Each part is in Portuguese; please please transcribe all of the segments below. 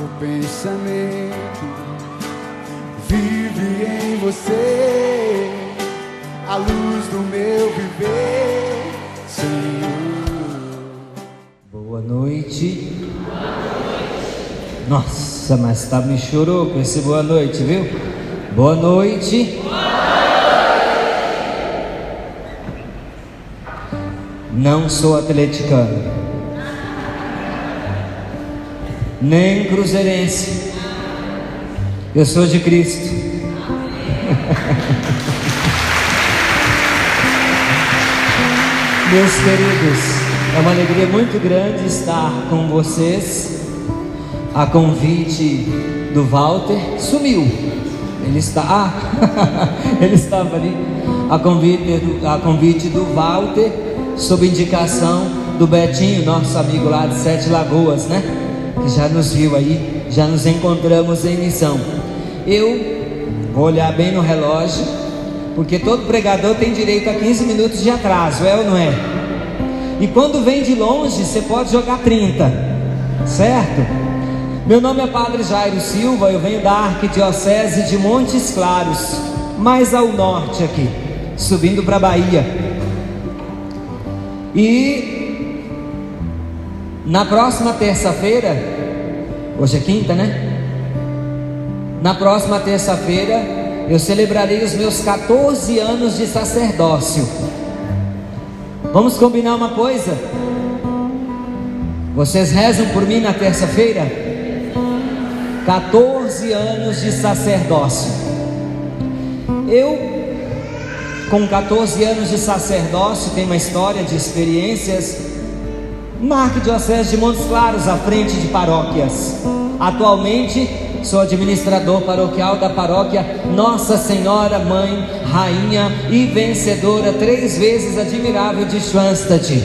o pensamento vive em você, a luz do meu viver, Senhor. Boa noite. Nossa, mas me chorou com esse boa noite, viu? Boa noite. Não sou atleticano, nem cruzeirense. Eu sou de Cristo. Meus queridos, é uma alegria muito grande estar com vocês. A convite do Walter, sumiu. Ele está, ele estava ali. A convite do Walter, sob indicação do Betinho, nosso amigo lá de Sete Lagoas, né? Que já nos viu aí, já nos encontramos em missão. Eu vou olhar bem no relógio, porque todo pregador tem direito a 15 minutos de atraso, é ou não é? E quando vem de longe, você pode jogar 30, certo? Meu nome é Padre Jairo Silva, eu venho da Arquidiocese de Montes Claros, mais ao norte aqui, subindo para a Bahia. E na próxima terça-feira, hoje é quinta, né? Na próxima terça-feira eu celebrarei os meus 14 anos de sacerdócio. Vamos combinar uma coisa? Vocês rezam por mim na terça-feira? 14 anos de sacerdócio. Eu, com 14 anos de sacerdócio, tenho uma história de experiências na Arquidiocese de Montes Claros, à frente de paróquias. Atualmente sou administrador paroquial da paróquia Nossa Senhora Mãe, Rainha e Vencedora, 3 vezes admirável de Schwanstatt.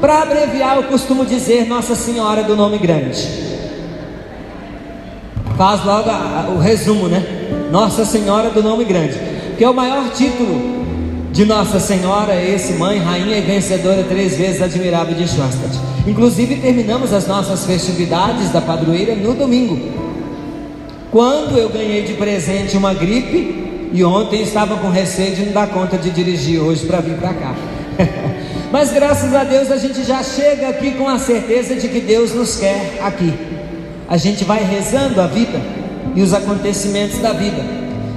Para abreviar, eu costumo dizer Nossa Senhora do Nome Grande. Faz logo o resumo, né? Nossa Senhora do Nome Grande, que é o maior título de Nossa Senhora, é esse: Mãe, Rainha e Vencedora, 3 vezes admirável de Schwanstatt. Inclusive terminamos as nossas festividades da padroeira no domingo, quando eu ganhei de presente uma gripe, e ontem estava com receio de não dar conta de dirigir hoje para vir para cá. Mas graças a Deus a gente já chega aqui com a certeza de que Deus nos quer aqui. A gente vai rezando a vida e os acontecimentos da vida.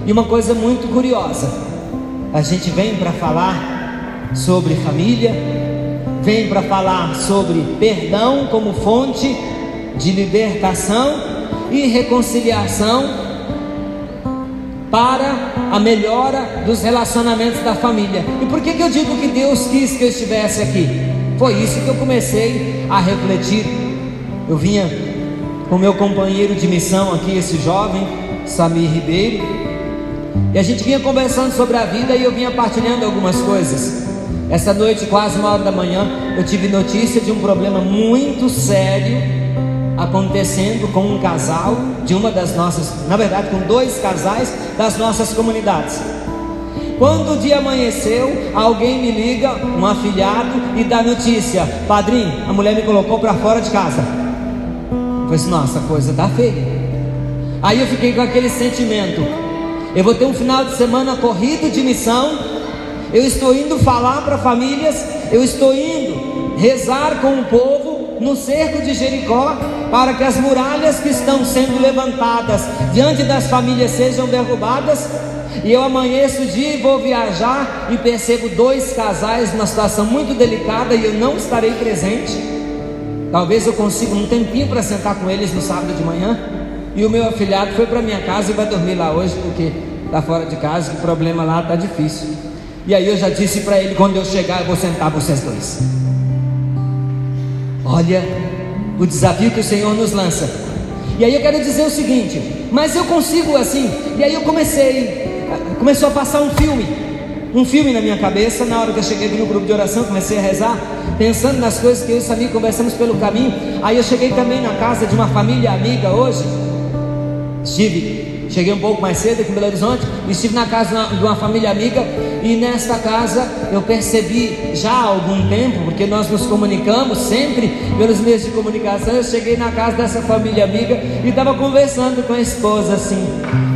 E uma coisa muito curiosa, a gente vem para falar sobre família, vem para falar sobre perdão como fonte de libertação e reconciliação para a melhora dos relacionamentos da família. E por que eu digo que Deus quis que eu estivesse aqui? Foi isso que eu comecei a refletir. Eu vinha com meu companheiro de missão aqui, esse jovem Samir Ribeiro, e a gente vinha conversando sobre a vida, e eu vinha partilhando algumas coisas. Essa noite, quase 1h da manhã, eu tive notícia de um problema muito sério acontecendo com um casal de uma das nossas, na verdade com 2 casais das nossas comunidades. Quando o dia amanheceu, alguém me liga, um afilhado, e dá notícia: padrinho, a mulher me colocou para fora de casa. Eu falei assim: nossa, a coisa tá feia. Aí eu fiquei com aquele sentimento: eu vou ter um final de semana corrido de missão, eu estou indo falar para famílias, eu estou indo rezar com o povo no cerco de Jericó, para que as muralhas que estão sendo levantadas diante das famílias sejam derrubadas. E eu amanheço o dia e vou viajar, e percebo 2 casais numa situação muito delicada, e eu não estarei presente. Talvez eu consiga um tempinho para sentar com eles no sábado de manhã. E o meu afilhado foi para minha casa e vai dormir lá hoje, porque está fora de casa, o problema lá está difícil. E aí eu já disse para ele: quando eu chegar eu vou sentar vocês 2. Olha o desafio que o Senhor nos lança. E aí eu quero dizer o seguinte: mas eu consigo assim. E aí eu começou a passar um filme na minha cabeça. Na hora que eu cheguei aqui no grupo de oração, comecei a rezar, pensando nas coisas que eu e o Samir conversamos pelo caminho. Aí eu cheguei também na casa de uma família amiga hoje. Estive cheguei um pouco mais cedo aqui em Belo Horizonte, estive na casa de uma família amiga, e nesta casa eu percebi já há algum tempo, porque nós nos comunicamos sempre pelos meios de comunicação. Eu cheguei na casa dessa família amiga e estava conversando com a esposa assim: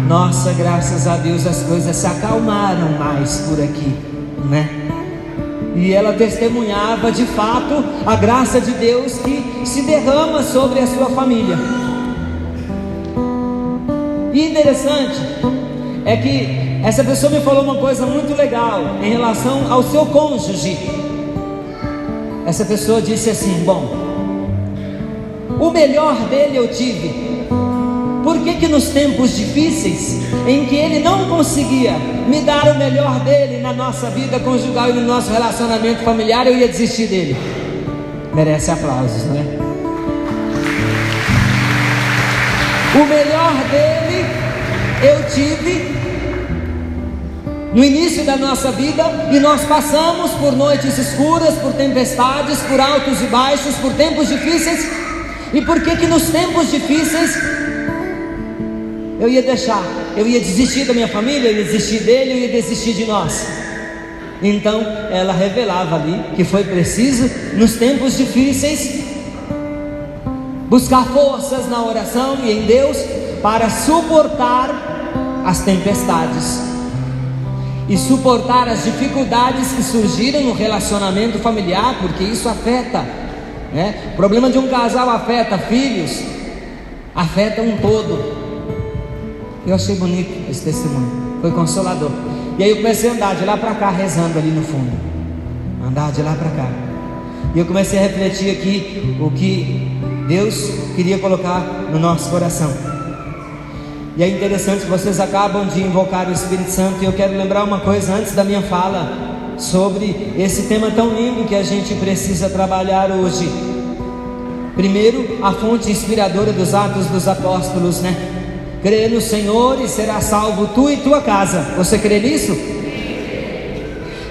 nossa, graças a Deus as coisas se acalmaram mais por aqui, né? E ela testemunhava de fato a graça de Deus que se derrama sobre a sua família. E interessante é que essa pessoa me falou uma coisa muito legal em relação ao seu cônjuge. Essa pessoa disse assim: bom, o melhor dele eu tive. Por que nos tempos difíceis, em que ele não conseguia me dar o melhor dele na nossa vida conjugal e no nosso relacionamento familiar, eu ia desistir dele? Merece aplausos, não é? O melhor dele eu tive no início da nossa vida, e nós passamos por noites escuras, por tempestades, por altos e baixos, por tempos difíceis. E por que nos tempos difíceis eu ia desistir da minha família, eu ia desistir dele, eu ia desistir de nós? Então ela revelava ali que foi preciso, nos tempos difíceis, buscar forças na oração e em Deus para suportar as tempestades e suportar as dificuldades que surgiram no relacionamento familiar, porque isso afeta, né? O problema de um casal afeta filhos, afeta um todo. Eu achei bonito esse testemunho, foi consolador. E aí eu comecei a andar de lá para cá, rezando ali no fundo, andar de lá para cá, e eu comecei a refletir aqui o que Deus queria colocar no nosso coração. E é interessante que vocês acabam de invocar o Espírito Santo, e eu quero lembrar uma coisa antes da minha fala sobre esse tema tão lindo que a gente precisa trabalhar hoje. Primeiro, a fonte inspiradora dos Atos dos Apóstolos, né? Crê no Senhor e será salvo tu e tua casa. Você crê nisso?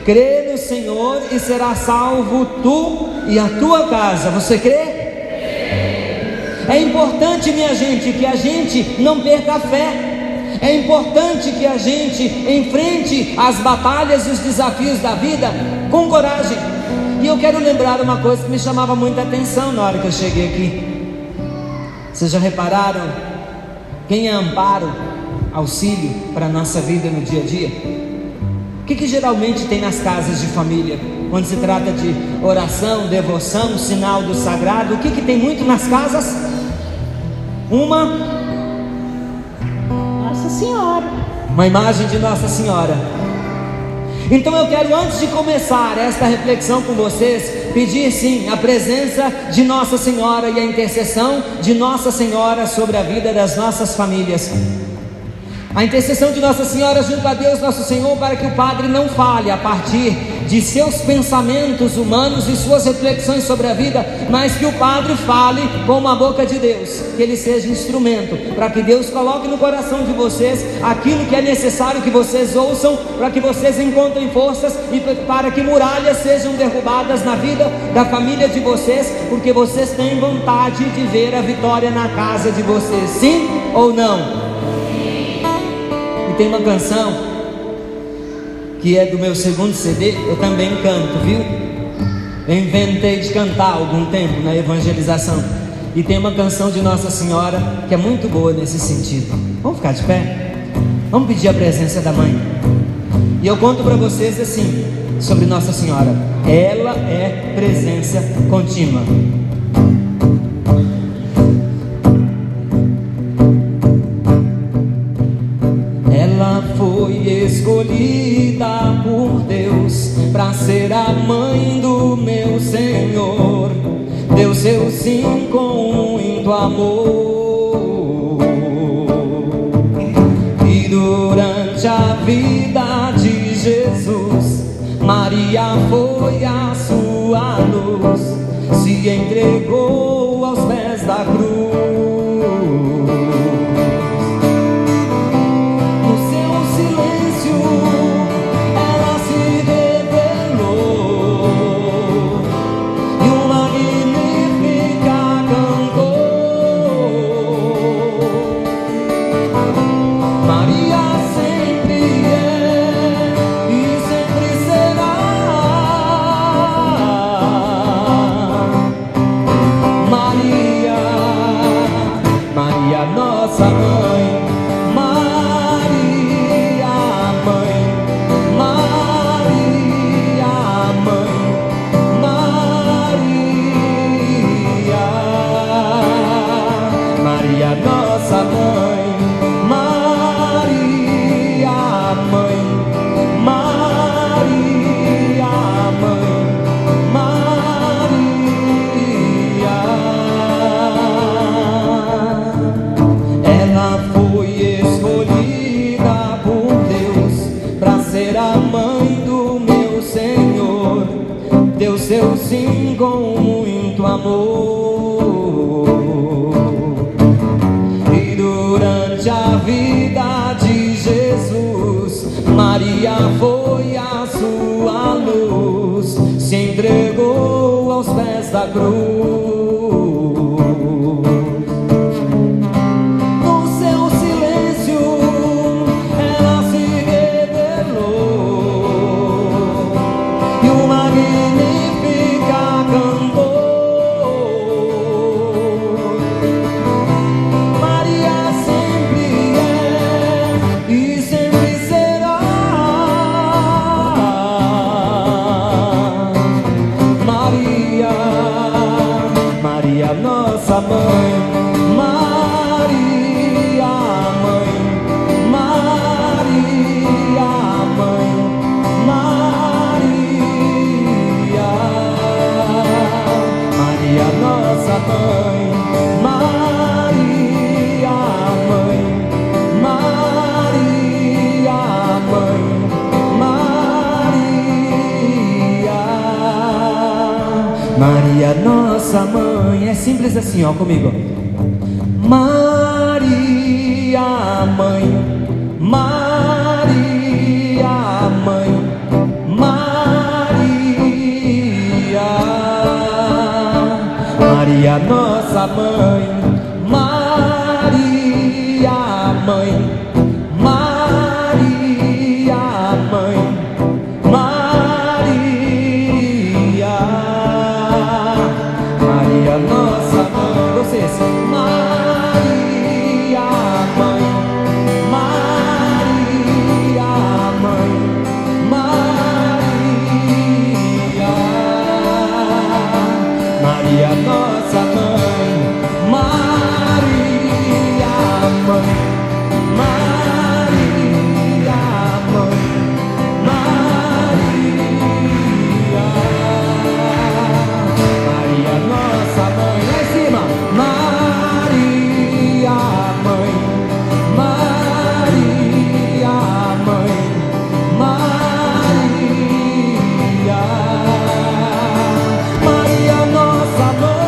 Crê no Senhor e será salvo tu e a tua casa. Você crê? É importante, minha gente, que a gente não perca a fé. É importante que a gente enfrente as batalhas e os desafios da vida com coragem. E eu quero lembrar uma coisa que me chamava muita atenção na hora que eu cheguei aqui. Vocês já repararam quem é amparo, auxílio para a nossa vida no dia a dia? O que geralmente tem nas casas de família, quando se trata de oração, devoção, sinal do sagrado? O que tem muito nas casas? Nossa Senhora. Uma imagem de Nossa Senhora. Então eu quero, antes de começar esta reflexão com vocês, pedir sim a presença de Nossa Senhora e a intercessão de Nossa Senhora sobre a vida das nossas famílias. A intercessão de Nossa Senhora junto a Deus Nosso Senhor, para que o Padre não fale a partir de seus pensamentos humanos e suas reflexões sobre a vida, mas que o Padre fale com a boca de Deus, que ele seja instrumento, para que Deus coloque no coração de vocês aquilo que é necessário que vocês ouçam, para que vocês encontrem forças e para que muralhas sejam derrubadas na vida da família de vocês, porque vocês têm vontade de ver a vitória na casa de vocês, sim ou não? E tem uma canção que é do meu segundo CD, eu também canto, viu? Eu inventei de cantar há algum tempo na evangelização, e tem uma canção de Nossa Senhora que é muito boa nesse sentido. Vamos ficar de pé? Vamos pedir a presença da Mãe. E eu conto para vocês assim, sobre Nossa Senhora: ela é presença contínua. Ela foi escolhida por Deus para ser a mãe do meu Senhor. Deu seu sim com muito amor. E durante a vida de Jesus, Maria foi a sua luz, se entregou aos pés da cruz. Maria, nossa mãe. Maria, mãe. Maria, mãe. Maria, Maria, nossa mãe. Maria, mãe. Maria, mãe. Maria, ela foi escolhida por Deus para ser a mãe do meu Senhor. Deu seu sim com muito amor. E durante a vida de Jesus, Maria foi a sua luz, se entregou aos pés da cruz. No seu silêncio ela se revelou e o Magnífica cantou. Maria sempre é e sempre será Maria, Maria, nossa mãe. Maria, mãe. Maria, mãe. Maria, Maria, nossa mãe. Maria, mãe. Maria, mãe. Maria, Maria, nossa mãe. É simples assim, ó, comigo. Maria, mãe. Maria, mãe. Maria, Maria, nossa mãe. Maria, mãe. Maria, mãe. Maria, Maria, nossa mãe. Vocês. Maria, mãe. Maria, mãe. Maria, Maria, nossa mãe. Maria, mãe. Maria, mãe. Maria, Maria, nossa mãe. Lá em cima. Maria, mãe. Maria, mãe. Maria, Maria, nossa mãe.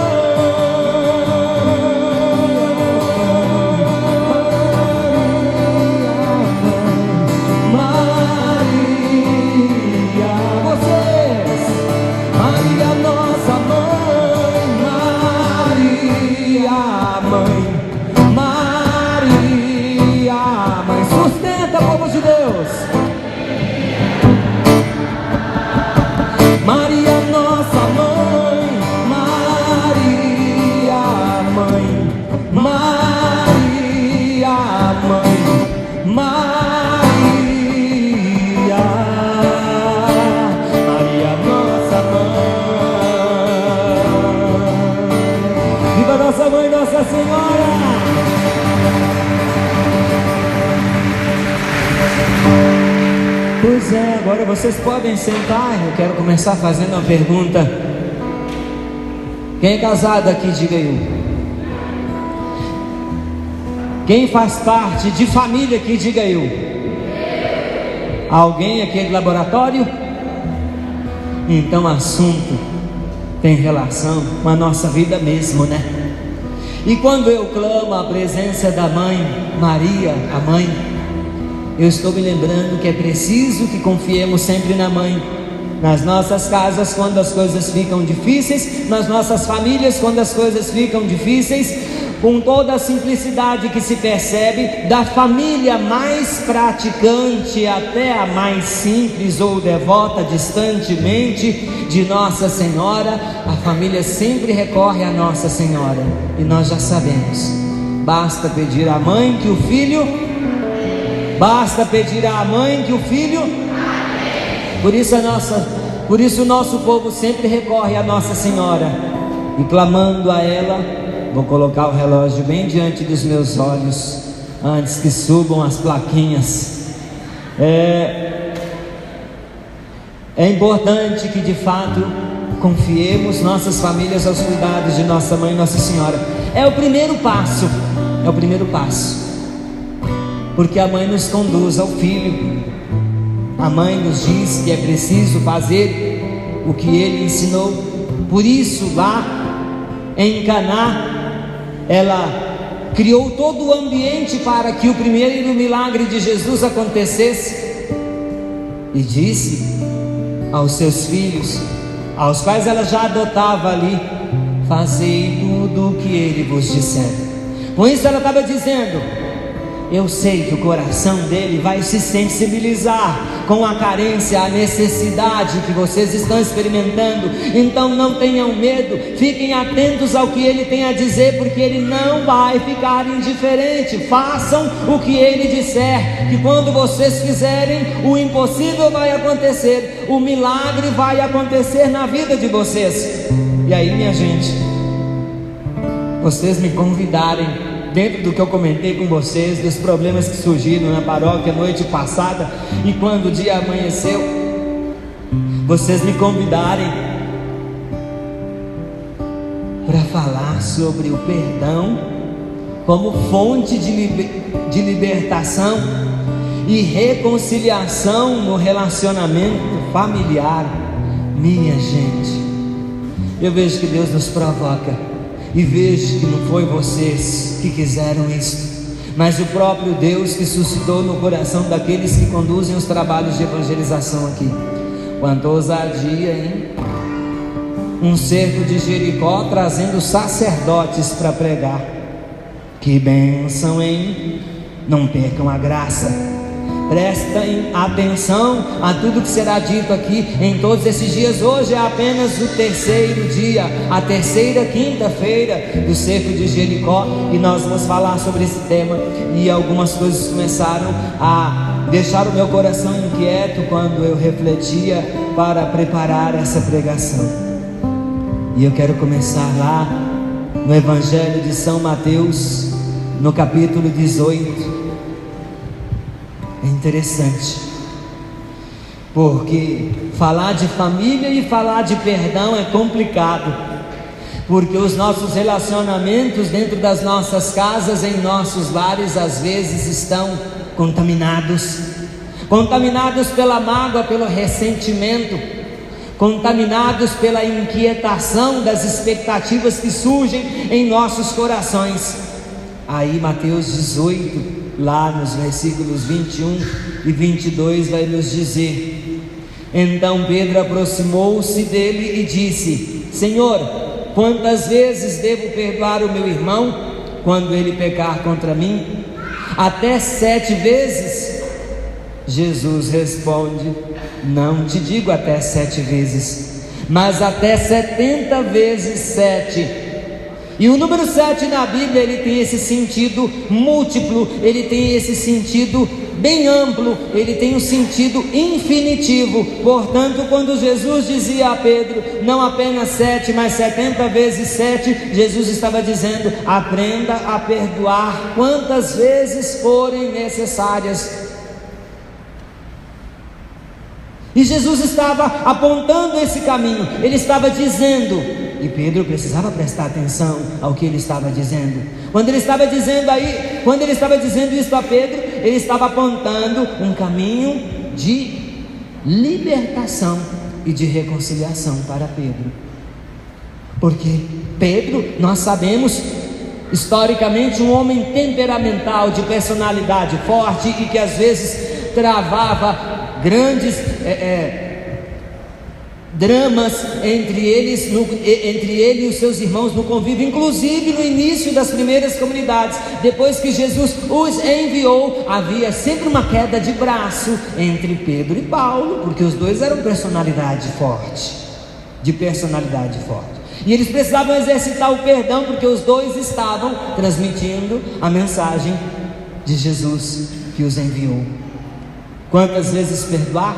Maria, vocês. Maria, nossa mãe. Maria, mãe. Maria, mãe. Sustenta, povo de Deus. Maria, nossa mãe. Maria, mãe. Maria, mãe. Maria, Maria, nossa mãe. Viva nossa mãe, Nossa Senhora. Pois é, agora vocês podem sentar. Eu quero começar fazendo uma pergunta. Quem é casado aqui, diga eu. Quem faz parte de família aqui, diga eu. Alguém aqui do laboratório? Então o assunto tem relação com a nossa vida mesmo, né? E quando eu clamo a presença da mãe Maria, a mãe, eu estou me lembrando que é preciso que confiemos sempre na mãe. Nas nossas casas, quando as coisas ficam difíceis, nas nossas famílias, quando as coisas ficam difíceis, com toda a simplicidade que se percebe, da família mais praticante até a mais simples ou devota distantemente de Nossa Senhora, a família sempre recorre a Nossa Senhora. E nós já sabemos basta pedir à mãe que o filho, basta pedir à mãe que o filho. Por isso o nosso povo sempre recorre a Nossa Senhora, e clamando a ela, vou colocar o relógio bem diante dos meus olhos, antes que subam as plaquinhas. É importante que de fato confiemos nossas famílias aos cuidados de nossa mãe, Nossa Senhora. É o primeiro passo, porque a mãe nos conduz ao filho. A mãe nos diz que é preciso fazer o que ele ensinou. Por isso, lá em Caná, ela criou todo o ambiente para que o primeiro milagre de Jesus acontecesse, e disse aos seus filhos, aos quais ela já adotava ali: fazei tudo o que ele vos disser. Com isso ela estava dizendo: eu sei que o coração dele vai se sensibilizar com a carência, a necessidade que vocês estão experimentando. Então não tenham medo, fiquem atentos ao que ele tem a dizer, porque ele não vai ficar indiferente. Façam o que ele disser, que quando vocês fizerem, o impossível vai acontecer, o milagre vai acontecer na vida de vocês. E aí, minha gente, vocês me convidarem, dentro do que eu comentei com vocês, dos problemas que surgiram na paróquia noite passada, e quando o dia amanheceu, vocês me convidarem para falar sobre o perdão como fonte de libertação e reconciliação no relacionamento familiar. Minha gente, eu vejo que Deus nos provoca, e vejo que não foi vocês que quiseram isso, mas o próprio Deus que suscitou no coração daqueles que conduzem os trabalhos de evangelização aqui. Quanta ousadia, hein? Um cerco de Jericó trazendo sacerdotes para pregar. Que bênção, hein? Não percam a graça. Prestem atenção a tudo que será dito aqui em todos esses dias. Hoje é apenas o terceiro dia, a terceira quinta-feira do cerco de Jericó, e nós vamos falar sobre esse tema. E algumas coisas começaram a deixar o meu coração inquieto quando eu refletia para preparar essa pregação. E eu quero começar lá no Evangelho de São Mateus, no capítulo 18. É interessante, porque falar de família e falar de perdão é complicado, porque os nossos relacionamentos dentro das nossas casas, em nossos lares, às vezes estão contaminados pela mágoa, pelo ressentimento, contaminados pela inquietação das expectativas que surgem em nossos corações. Aí Mateus 18, lá nos versículos 21 e 22, vai nos dizer: então Pedro aproximou-se dele e disse: Senhor, quantas vezes devo perdoar o meu irmão quando ele pecar contra mim? Até 7 vezes? Jesus responde: não te digo até 7 vezes, mas até 70 vezes 7. E o número 7 na Bíblia, ele tem esse sentido múltiplo, ele tem esse sentido bem amplo, ele tem um sentido infinitivo. Portanto, quando Jesus dizia a Pedro, não apenas 7, mas 70 vezes 7, Jesus estava dizendo: aprenda a perdoar quantas vezes forem necessárias. E Jesus estava apontando esse caminho, ele estava dizendo, e Pedro precisava prestar atenção ao que ele estava dizendo. Quando ele estava dizendo isso a Pedro, ele estava apontando um caminho de libertação e de reconciliação para Pedro. Porque Pedro, nós sabemos, historicamente, um homem temperamental, de personalidade forte, e que às vezes travava grandes dramas entre ele e os seus irmãos no convívio, inclusive no início das primeiras comunidades. Depois que Jesus os enviou, havia sempre uma queda de braço entre Pedro e Paulo, porque os dois eram de personalidade forte. E eles precisavam exercitar o perdão, porque os dois estavam transmitindo a mensagem de Jesus que os enviou. Quantas vezes perdoar?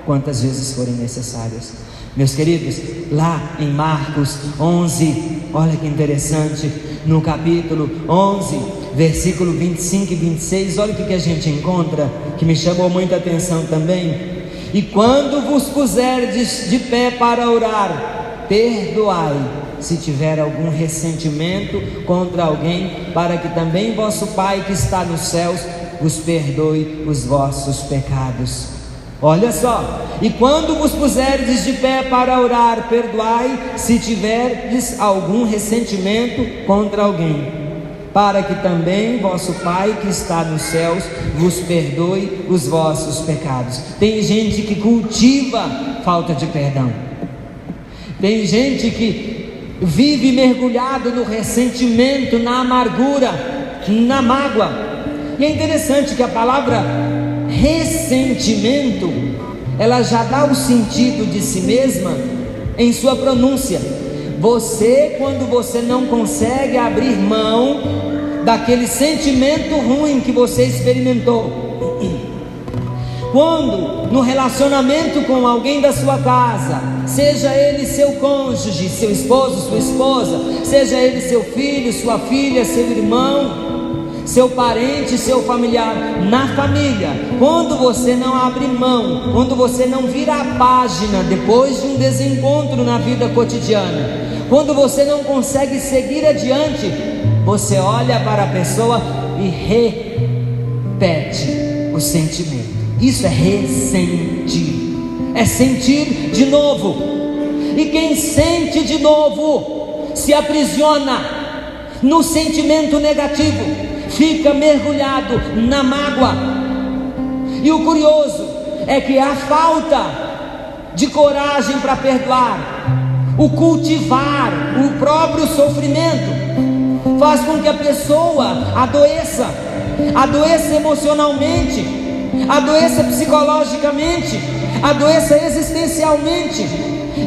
Quantas vezes forem necessárias. Meus queridos, lá em Marcos 11, olha que interessante, no capítulo 11, versículo 25 e 26, olha o que a gente encontra, que me chamou muita atenção também. E quando vos puserdes de pé para orar, perdoai, se tiver algum ressentimento contra alguém, para que também vosso Pai que está nos céus vos perdoe os vossos pecados. Olha só, e quando vos puserdes de pé para orar, perdoai, se tiverdes algum ressentimento contra alguém, para que também vosso Pai que está nos céus vos perdoe os vossos pecados. Tem gente que cultiva falta de perdão, tem gente que vive mergulhado no ressentimento, na amargura, na mágoa. E é interessante que a palavra ressentimento, ela já dá o sentido de si mesma em sua pronúncia. Você, quando você não consegue abrir mão daquele sentimento ruim que você experimentou, quando no relacionamento com alguém da sua casa, seja ele seu cônjuge, seu esposo, sua esposa, seja ele seu filho, sua filha, seu irmão, seu parente, seu familiar, na família, quando você não abre mão, quando você não vira a página depois de um desencontro na vida cotidiana, quando você não consegue seguir adiante, você olha para a pessoa e repete o sentimento. Isso é ressentir, é sentir de novo. E quem sente de novo se aprisiona no sentimento negativo, fica mergulhado na mágoa. E o curioso é que a falta de coragem para perdoar, o cultivar o próprio sofrimento, faz com que a pessoa adoeça emocionalmente, adoeça psicologicamente, adoeça existencialmente,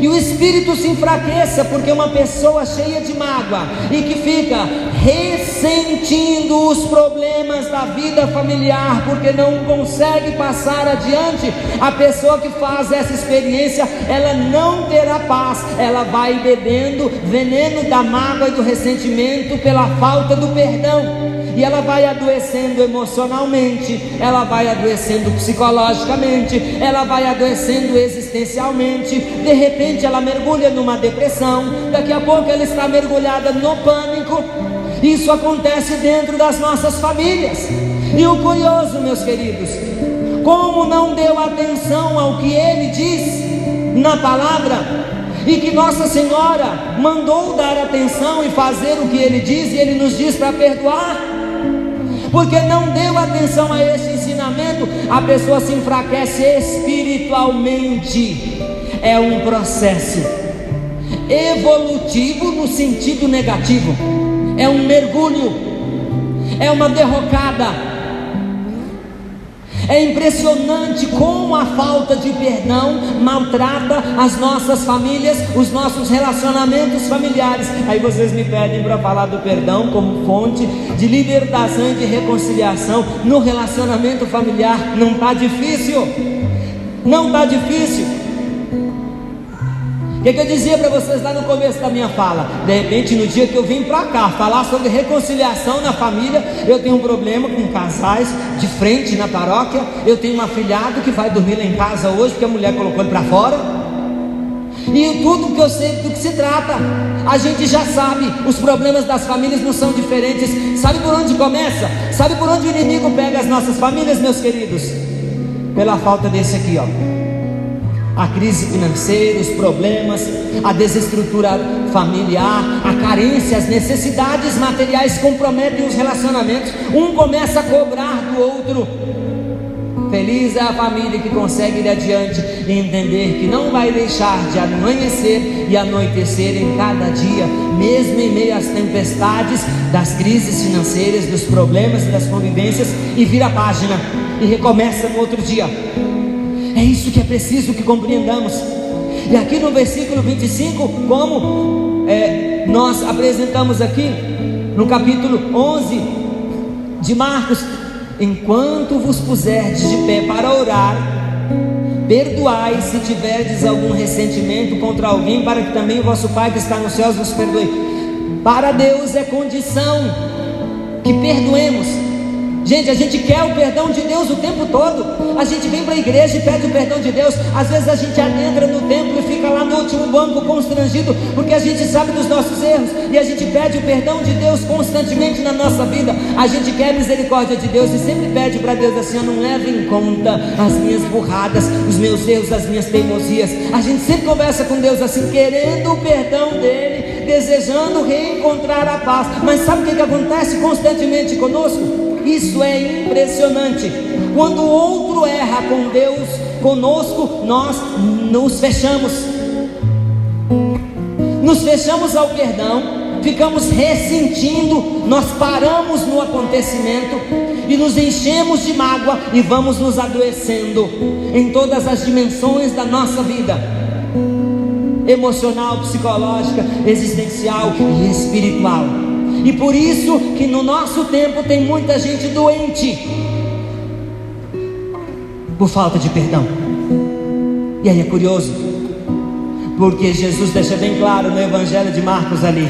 e o espírito se enfraqueça, porque uma pessoa cheia de mágoa e que fica ressentindo os problemas da vida familiar, porque não consegue passar adiante, a pessoa que faz essa experiência, ela não terá paz, ela vai bebendo veneno da mágoa e do ressentimento pela falta do perdão. E ela vai adoecendo emocionalmente, ela vai adoecendo psicologicamente, ela vai adoecendo existencialmente. De repente ela mergulha numa depressão, daqui a pouco ela está mergulhada no pânico. Isso acontece dentro das nossas famílias. E o curioso, meus queridos, como não deu atenção ao que ele diz na palavra, e que Nossa Senhora mandou dar atenção e fazer o que ele diz, e ele nos diz para perdoar, porque não deu atenção a esse ensinamento, a pessoa se enfraquece espiritualmente. É um processo evolutivo no sentido negativo, é um mergulho, é uma derrocada. É impressionante como a falta de perdão maltrata as nossas famílias, os nossos relacionamentos familiares. Aí vocês me pedem para falar do perdão como fonte de libertação e de reconciliação no relacionamento familiar. Não está difícil, não está difícil. O que eu dizia para vocês lá no começo da minha fala? De repente, no dia que eu vim para cá falar sobre reconciliação na família, eu tenho um problema com casais de frente na paróquia. Eu tenho um afilhado que vai dormir lá em casa hoje porque a mulher colocou ele para fora. E tudo que eu sei do que se trata, a gente já sabe. Os problemas das famílias não são diferentes. Sabe por onde começa? Sabe por onde o inimigo pega as nossas famílias, meus queridos? Pela falta desse aqui, ó. A crise financeira, os problemas, a desestrutura familiar, a carência, as necessidades materiais comprometem os relacionamentos. Um começa a cobrar do outro. Feliz é a família que consegue ir adiante e entender que não vai deixar de amanhecer e anoitecer em cada dia, mesmo em meio às tempestades das crises financeiras, dos problemas e das convivências, e vira a página e recomeça no outro dia. É isso que é preciso que compreendamos. E aqui no versículo 25, como nós apresentamos aqui no capítulo 11 de Marcos: enquanto vos puserdes de pé para orar, perdoai se tiverdes algum ressentimento contra alguém, para que também o vosso Pai que está nos céus vos perdoe. Para Deus é condição que perdoemos. Gente, a gente quer o perdão de Deus o tempo todo. A gente vem para a igreja e pede o perdão de Deus. Às vezes a gente adentra no templo e fica lá no último banco constrangido, porque a gente sabe dos nossos erros, e a gente pede o perdão de Deus constantemente na nossa vida. A gente quer a misericórdia de Deus e sempre pede para Deus assim: não leve em conta as minhas burradas, os meus erros, as minhas teimosias. A gente sempre conversa com Deus assim, querendo o perdão dele, desejando reencontrar a paz. Mas sabe o que acontece constantemente conosco? Isso é impressionante. Quando o outro erra com Deus, conosco, nós nos fechamos ao perdão, ficamos ressentindo, nós paramos no acontecimento e nos enchemos de mágoa e vamos nos adoecendo em todas as dimensões da nossa vida: emocional, psicológica, existencial e espiritual. E por isso que no nosso tempo tem muita gente doente por falta de perdão. E aí é curioso, porque Jesus deixa bem claro no Evangelho de Marcos ali: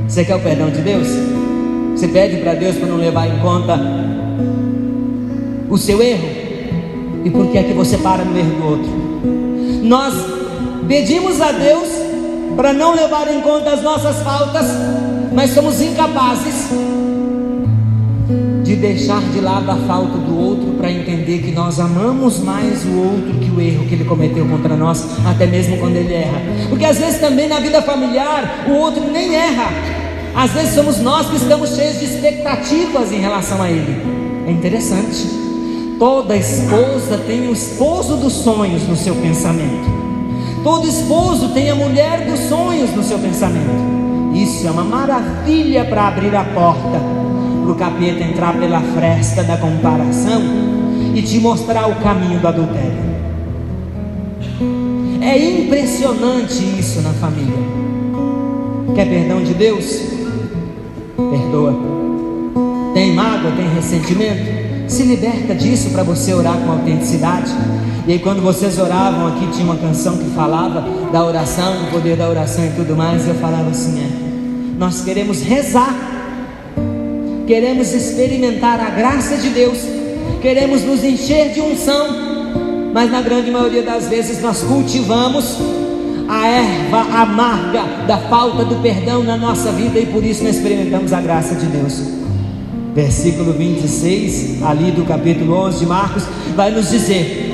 você quer o perdão de Deus? Você pede para Deus para não levar em conta o seu erro? E por que é que você para no erro do outro? Nós pedimos a Deus para não levar em conta as nossas faltas, mas somos incapazes de deixar de lado a falta do outro para entender que nós amamos mais o outro que o erro que ele cometeu contra nós, até mesmo quando ele erra. Porque às vezes também na vida familiar o outro nem erra, às vezes somos nós que estamos cheios de expectativas em relação a ele. É interessante, toda esposa tem o esposo dos sonhos no seu pensamento, todo esposo tem a mulher dos sonhos no seu pensamento. Isso é uma maravilha para abrir a porta para o capeta entrar pela fresta da comparação e te mostrar o caminho do adultério. É impressionante isso na família. Quer perdão de Deus? Perdoa. Tem mágoa, tem ressentimento? Se liberta disso para você orar com autenticidade. E aí quando vocês oravam aqui, tinha uma canção que falava da oração, do poder da oração e tudo mais. Eu falava assim: nós queremos rezar, queremos experimentar a graça de Deus, queremos nos encher de unção, mas na grande maioria das vezes nós cultivamos a erva amarga da falta do perdão na nossa vida, e por isso não experimentamos a graça de Deus. Versículo 26 ali do capítulo 11 de Marcos vai nos dizer: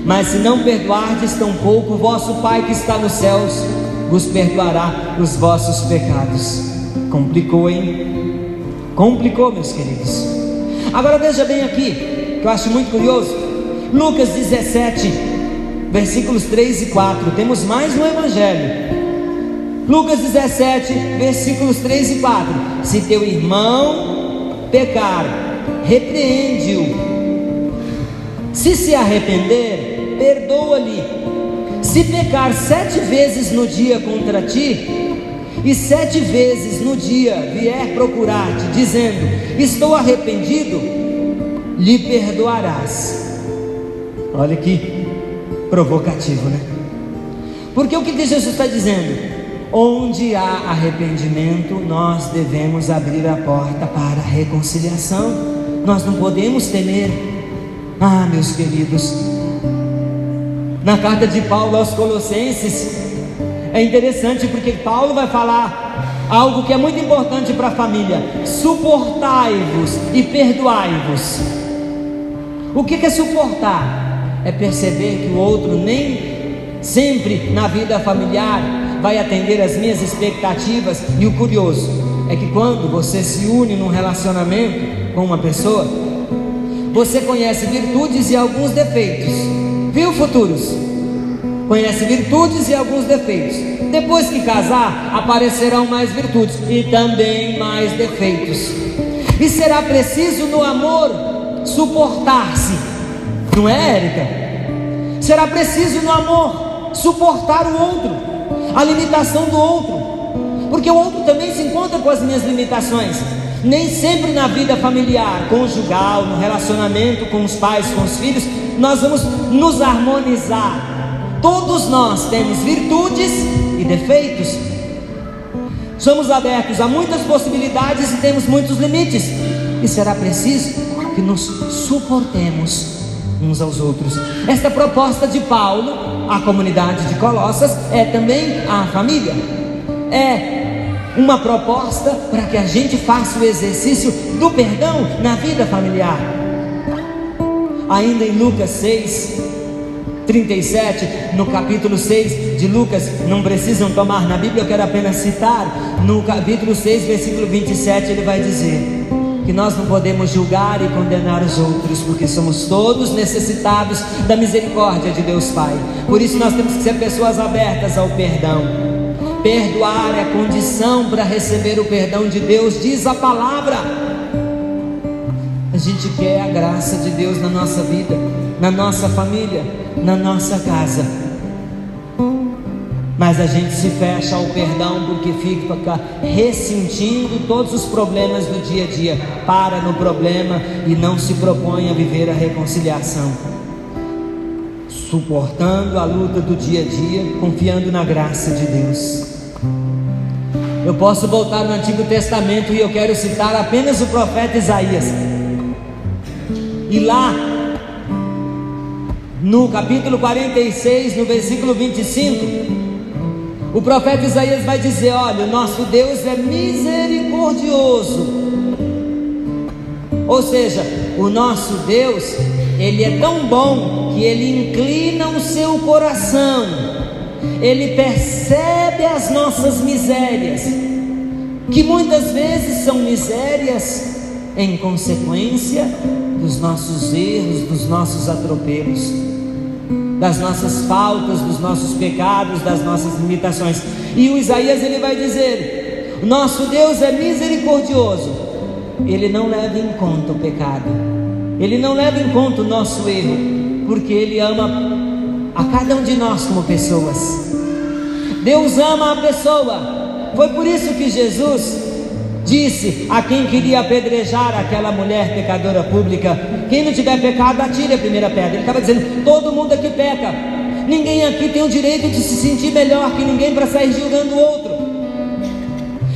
mas se não perdoardes, tampouco o vosso Pai que está nos céus vos perdoará os vossos pecados. Complicou, hein? Complicou, meus queridos. Agora veja bem aqui, que eu acho muito curioso. Lucas 17, versículos 3 e 4. Temos mais um evangelho. Lucas 17, versículos 3 e 4. Se teu irmão pecar, repreende-o. Se arrepender, perdoa-lhe. Se pecar 7 vezes no dia contra ti, e 7 vezes no dia vier procurar-te, dizendo: estou arrependido, lhe perdoarás. Olha que provocativo, né? Porque o que Jesus está dizendo? Onde há arrependimento, nós devemos abrir a porta para a reconciliação. Nós não podemos temer. Ah, meus queridos, na carta de Paulo aos Colossenses, é interessante porque Paulo vai falar algo que é muito importante para a família: suportai-vos e perdoai-vos. O que é suportar? É perceber que o outro nem sempre na vida familiar vai atender às minhas expectativas. E o curioso é que quando você se une num relacionamento com uma pessoa, você conhece virtudes e alguns defeitos, viu, futuros? Conhece virtudes e alguns defeitos. Depois que casar, aparecerão mais virtudes e também mais defeitos. E será preciso no amor suportar-se, não é, Érica? Será preciso no amor suportar o outro, a limitação do outro. porque o outro também se encontra com as minhas limitações. Nem sempre na vida familiar, conjugal, no relacionamento com os pais, com os filhos, nós vamos nos harmonizar. Todos nós temos virtudes e defeitos. Somos abertos a muitas possibilidades e temos muitos limites. E será preciso que nos suportemos uns aos outros. Esta proposta de Paulo à comunidade de Colossas é também à família. É uma proposta para que a gente faça o exercício do perdão na vida familiar. Ainda em Lucas 6:37, no capítulo 6 de Lucas, não precisam tomar na Bíblia, eu quero apenas citar. No capítulo 6, versículo 27, ele vai dizer que nós não podemos julgar e condenar os outros, porque somos todos necessitados da misericórdia de Deus Pai. Por isso nós temos que ser pessoas abertas ao perdão. Perdoar é a condição para receber o perdão de Deus, diz a palavra. A gente quer a graça de Deus na nossa vida, na nossa família, na nossa casa, mas a gente se fecha ao perdão porque fica ressentindo todos os problemas do dia a dia, para no problema e não se propõe a viver a reconciliação, suportando a luta do dia a dia, confiando na graça de Deus. Eu posso voltar no Antigo Testamento e eu quero citar apenas o profeta Isaías. E lá, no capítulo 46, no versículo 25, o profeta Isaías vai dizer: olha, o nosso Deus é misericordioso. Ou seja, o nosso Deus, Ele é tão bom que Ele inclina o seu coração, Ele percebe as nossas misérias, que muitas vezes são misérias em consequência dos nossos erros, dos nossos atropelos, das nossas faltas, dos nossos pecados, das nossas limitações. E o Isaías, ele vai dizer: o nosso Deus é misericordioso, Ele não leva em conta o pecado, Ele não leva em conta o nosso erro, porque Ele ama a cada um de nós como pessoas. Deus ama a pessoa. Foi por isso que Jesus disse a quem queria apedrejar aquela mulher pecadora pública: quem não tiver pecado, atire a primeira pedra. Ele estava dizendo: todo mundo aqui peca, ninguém aqui tem o direito de se sentir melhor que ninguém para sair julgando o outro.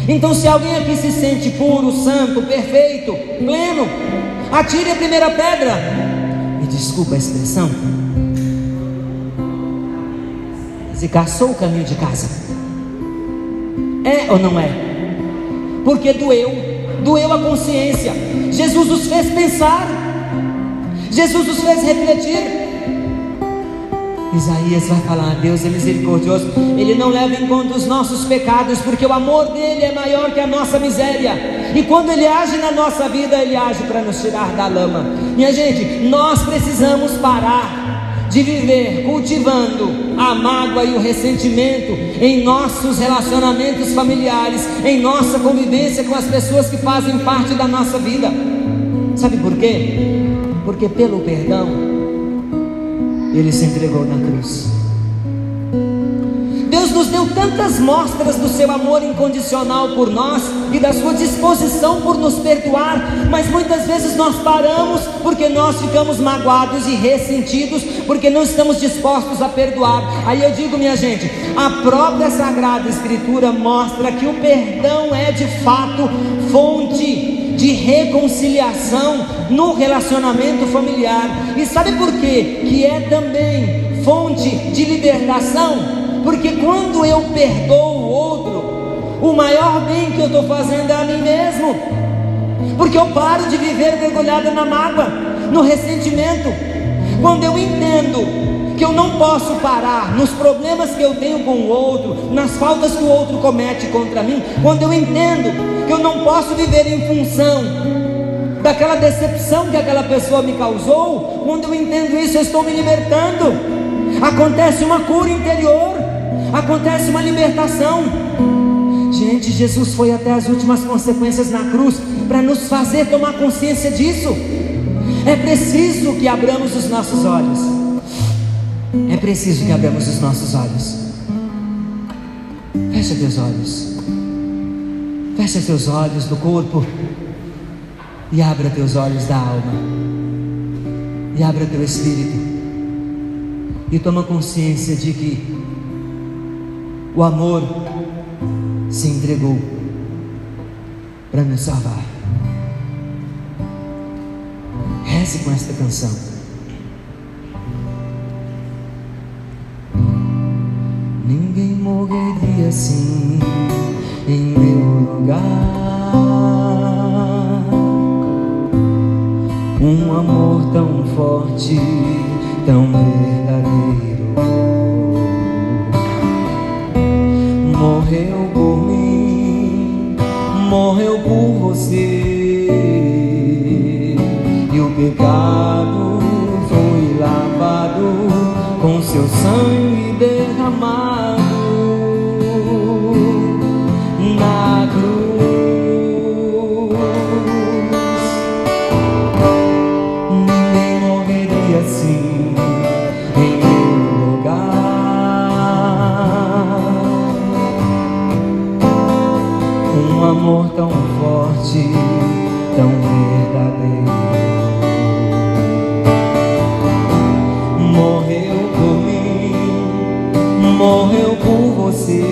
Então, se alguém aqui se sente puro, santo, perfeito, pleno, atire a primeira pedra. Me desculpa a expressão, se caçou o caminho de casa. É ou não é? Porque doeu a consciência. Jesus os fez pensar, Jesus os fez refletir. Isaías vai falar: Deus é misericordioso, Ele não leva em conta os nossos pecados, porque o amor dEle é maior que a nossa miséria. E quando Ele age na nossa vida, Ele age para nos tirar da lama. Minha gente, nós precisamos parar de viver cultivando a mágoa e o ressentimento em nossos relacionamentos familiares, em nossa convivência com as pessoas que fazem parte da nossa vida. Sabe por quê? Porque pelo perdão Ele se entregou na cruz. Deus nos deu tantas mostras do seu amor incondicional por nós e da sua disposição por nos perdoar, mas muitas vezes nós paramos porque nós ficamos magoados e ressentidos, porque não estamos dispostos a perdoar. Aí eu digo, minha gente, a própria Sagrada Escritura mostra que o perdão é de fato fonte de reconciliação no relacionamento familiar. E sabe por quê? Que é também fonte de libertação. Porque quando eu perdoo o outro, o maior bem que eu estou fazendo é a mim mesmo. Porque eu paro de viver mergulhado na mágoa, no ressentimento. Quando eu entendo que eu não posso parar nos problemas que eu tenho com o outro, nas faltas que o outro comete contra mim, quando eu entendo que eu não posso viver em função daquela decepção que aquela pessoa me causou, quando eu entendo isso, eu estou me libertando. Acontece uma cura interior, acontece uma libertação. Gente, Jesus foi até as últimas consequências na cruz para nos fazer tomar consciência disso. É preciso que abramos os nossos olhos. É preciso que abramos os nossos olhos. Fecha teus olhos. Fecha teus olhos do corpo e abra teus olhos da alma, e abra teu espírito, e toma consciência de que o amor se entregou para nos salvar. Reze com esta canção. Ninguém morreria assim em meu lugar. Um amor tão forte, tão verdadeiro, morreu por mim, morreu por você, e o pecado foi lavado com seu sangue derramado na cruz. Ninguém morreria assim em meu lugar. Um amor tão forte, tão verdadeiro, morreu por mim, morreu por você,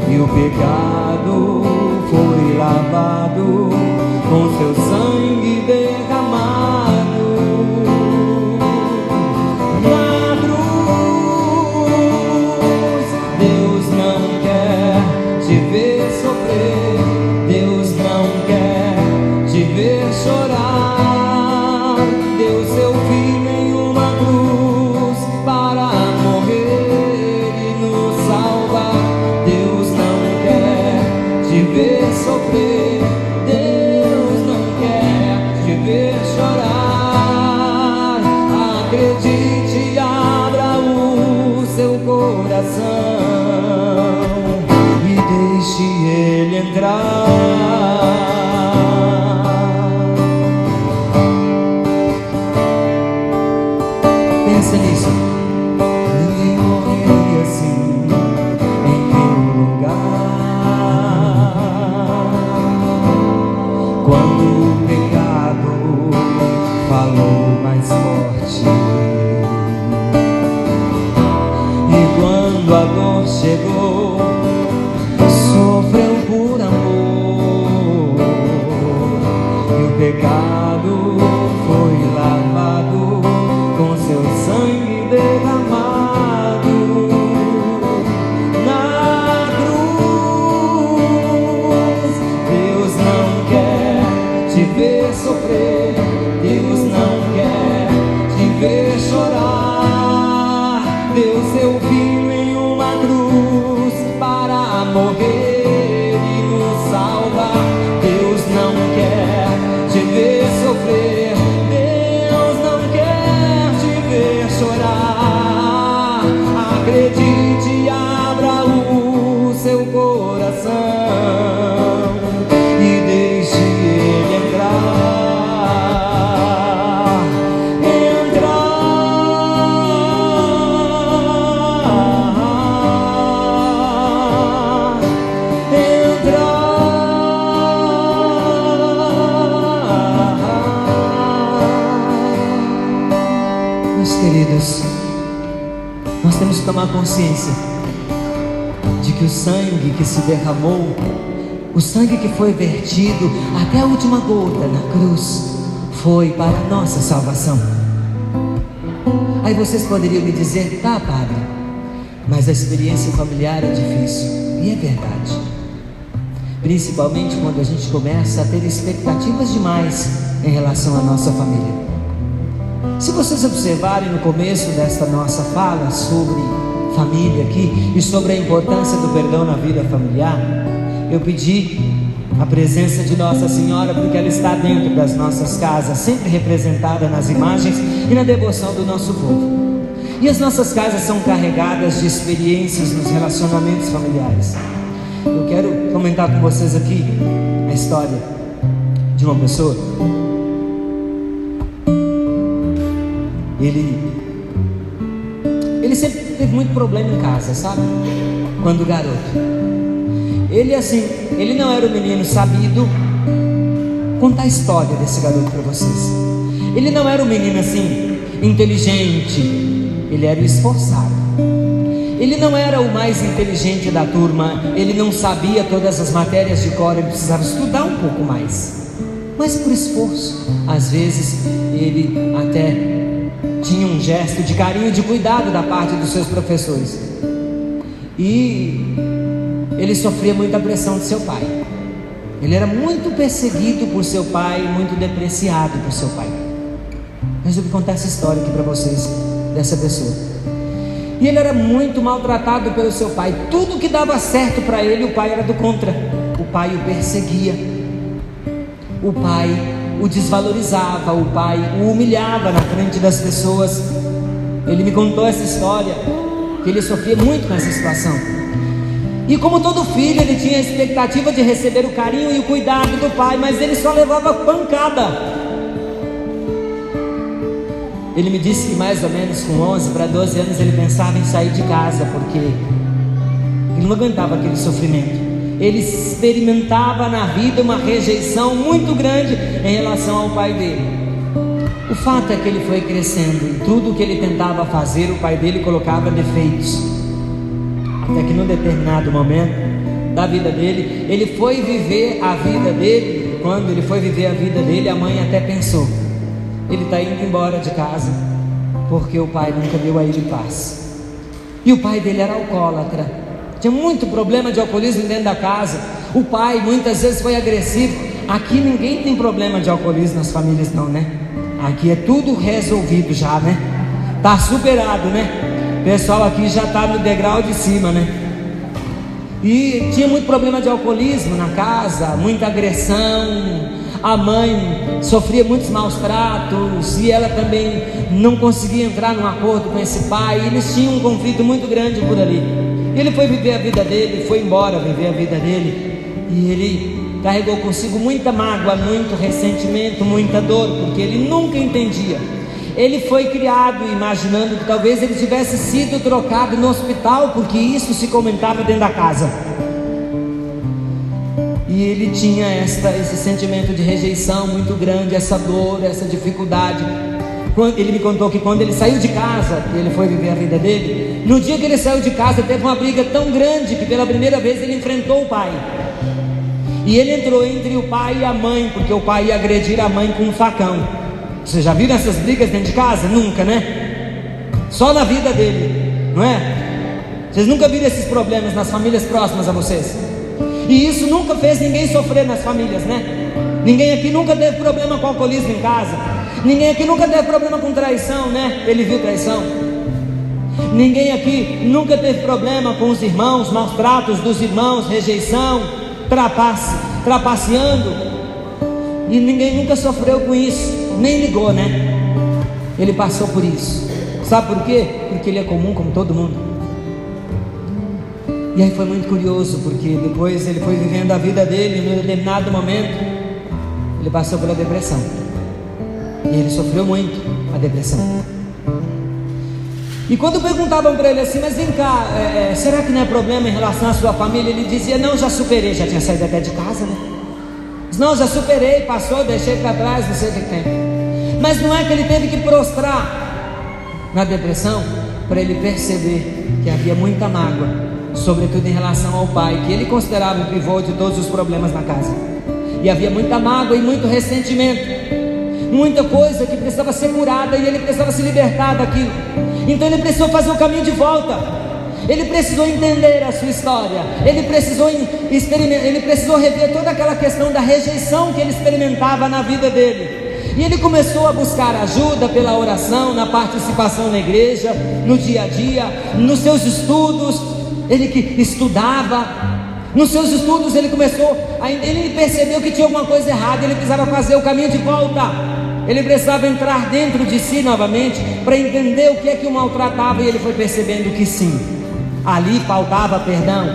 e o pecado foi lavado com seu sangue derramado na cruz. Deus não quer te ver sofrer, Deus não quer te ver chorar. Deu seu filho em uma cruz para morrer e nos salvar. Deus não quer te ver sofrer, Deus não quer te ver chorar. Acredite, abra o seu coração e deixe Ele entrar. Pensa nisso. Ninguém morreria assim em meu lugar. Quando o pecado falou mais forte, e quando a dor chegou, sofreu por amor, e o pecado foi lavado com seu sangue derramado na cruz. Deus não quer te ver sofrer, Deus não quer te ver chorar. Deu seu filho em uma cruz para morrer e nos salvar. Deus não quer te ver sofrer, Deus não quer te ver chorar. Acredite, abra o seu coração e deixe Ele entrar. Meus queridos, nós temos que tomar consciência de que o sangue que se derramou, o sangue que foi vertido até a última gota na cruz, foi para a nossa salvação. Aí vocês poderiam me dizer: tá, padre, mas a experiência familiar é difícil. E é verdade, principalmente quando a gente começa a ter expectativas demais em relação à nossa família. Se vocês observarem no começo desta nossa fala sobre família aqui e sobre a importância do perdão na vida familiar, eu pedi a presença de Nossa Senhora porque ela está dentro das nossas casas, sempre representada nas imagens e na devoção do nosso povo. E as nossas casas são carregadas de experiências nos relacionamentos familiares. Eu quero comentar com vocês aqui a história de uma pessoa. Ele sempre teve muito problema em casa, sabe? Quando garoto. Ele não era um menino sabido. Contar a história desse garoto para vocês. Ele não era um menino assim, inteligente. Ele era o esforçado. Ele não era o mais inteligente da turma. Ele não sabia todas as matérias de cor. Ele precisava estudar um pouco mais. Mas por esforço, às vezes ele até tinha um gesto de carinho e de cuidado da parte dos seus professores. E ele sofria muita pressão de seu pai. Ele era muito perseguido por seu pai, muito depreciado por seu pai. Mas eu vou contar essa história aqui para vocês, dessa pessoa. E ele era muito maltratado pelo seu pai. Tudo que dava certo para ele, o pai era do contra. O pai o perseguia. O pai o desvalorizava. O pai o humilhava na frente das pessoas. Ele me contou essa história, que ele sofria muito com essa situação. E como todo filho, ele tinha a expectativa de receber o carinho e o cuidado do pai, mas ele só levava pancada. Ele me disse que mais ou menos com 11 para 12 anos ele pensava em sair de casa, porque ele não aguentava aquele sofrimento. Ele experimentava na vida uma rejeição muito grande em relação ao pai dele. O fato é que ele foi crescendo e tudo que ele tentava fazer, o pai dele colocava defeitos. Até que num determinado momento da vida dele, ele foi viver a vida dele. Quando ele foi viver a vida dele, a mãe até pensou: ele está indo embora de casa, porque o pai nunca deu a ele paz. E o pai dele era alcoólatra, tinha muito problema de alcoolismo dentro da casa. O pai muitas vezes foi agressivo. Aqui ninguém tem problema de alcoolismo nas famílias não, né? Aqui é tudo resolvido já, né? Tá superado, né? O pessoal aqui já está no degrau de cima, né? E tinha muito problema de alcoolismo na casa, muita agressão. A mãe sofria muitos maus tratos e ela também não conseguia entrar num acordo com esse pai. Eles tinham um conflito muito grande por ali. Ele foi viver a vida dele, foi embora viver a vida dele, e ele carregou consigo muita mágoa, muito ressentimento, muita dor, porque ele nunca entendia. Ele foi criado imaginando que talvez ele tivesse sido trocado no hospital, porque isso se comentava dentro da casa. E ele tinha esse sentimento de rejeição muito grande, essa dor, essa dificuldade. Ele me contou que quando ele saiu de casa, ele foi viver a vida dele, no dia que ele saiu de casa teve uma briga tão grande que pela primeira vez ele enfrentou o pai. E ele entrou entre o pai e a mãe, porque o pai ia agredir a mãe com um facão. Vocês já viram essas brigas dentro de casa? Nunca, né? Só na vida dele, não é? Vocês nunca viram esses problemas nas famílias próximas a vocês? E isso nunca fez ninguém sofrer nas famílias, né? Ninguém aqui nunca teve problema com alcoolismo em casa. Ninguém aqui nunca teve problema com traição, né? Ele viu traição. Ninguém aqui nunca teve problema com os irmãos, maus tratos dos irmãos, rejeição, trapaceando. E ninguém nunca sofreu com isso, nem ligou, né? Ele passou por isso. Sabe por quê? Porque ele é comum como todo mundo. E aí foi muito curioso, porque depois ele foi vivendo a vida dele, em um determinado momento ele passou pela depressão. E ele sofreu muito a depressão. E quando perguntavam para ele assim: mas vem cá, será que não é problema em relação à sua família? Ele dizia: não, já superei, já tinha saído até de casa, né? Não, já superei, passou, deixei para trás, não sei o que tem. Mas não é que ele teve que prostrar na depressão para ele perceber que havia muita mágoa, sobretudo em relação ao pai, que ele considerava o pivô de todos os problemas na casa. E havia muita mágoa e muito ressentimento, muita coisa que precisava ser curada, e ele precisava se libertar daquilo. Então ele precisou fazer o caminho de volta. Ele precisou entender a sua história. Ele precisou rever toda aquela questão da rejeição que ele experimentava na vida dele. E ele começou a buscar ajuda pela oração, na participação na igreja, no dia a dia, nos seus estudos. Ele que estudava, nos seus estudos ele percebeu que tinha alguma coisa errada. Ele precisava fazer o caminho de volta. Ele precisava entrar dentro de si novamente para entender o que é que o maltratava. E ele foi percebendo que sim, ali faltava perdão,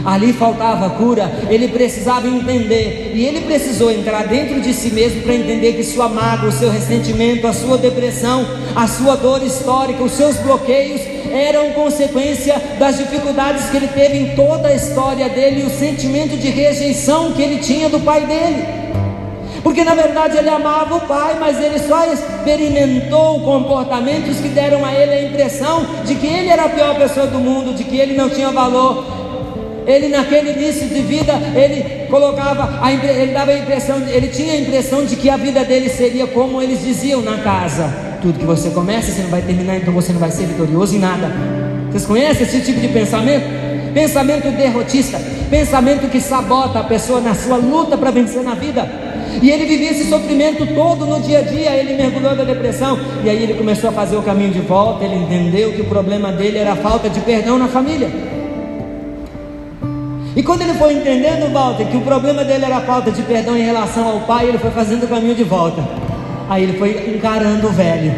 Ali faltava cura, ele precisava entender, e ele precisou entrar dentro de si mesmo para entender que sua mágoa, o seu ressentimento, a sua depressão, a sua dor histórica, os seus bloqueios eram consequência das dificuldades que ele teve em toda a história dele, e o sentimento de rejeição que ele tinha do pai dele, porque na verdade ele amava o pai, mas ele só experimentou comportamentos que deram a ele a impressão de que ele era a pior pessoa do mundo, de que ele não tinha valor. Ele, naquele início de vida, ele tinha a impressão de que a vida dele seria como eles diziam na casa: tudo que você começa você não vai terminar, então você não vai ser vitorioso em nada. Vocês conhecem esse tipo de pensamento? Pensamento derrotista, pensamento que sabota a pessoa na sua luta para vencer na vida. E ele vivia esse sofrimento todo no dia a dia. Ele mergulhou na depressão, e aí ele começou a fazer o caminho de volta. Ele entendeu que o problema dele era a falta de perdão na família. E quando ele foi entendendo, Walter, que o problema dele era a falta de perdão em relação ao pai, ele foi fazendo o caminho de volta. Aí ele foi encarando o velho,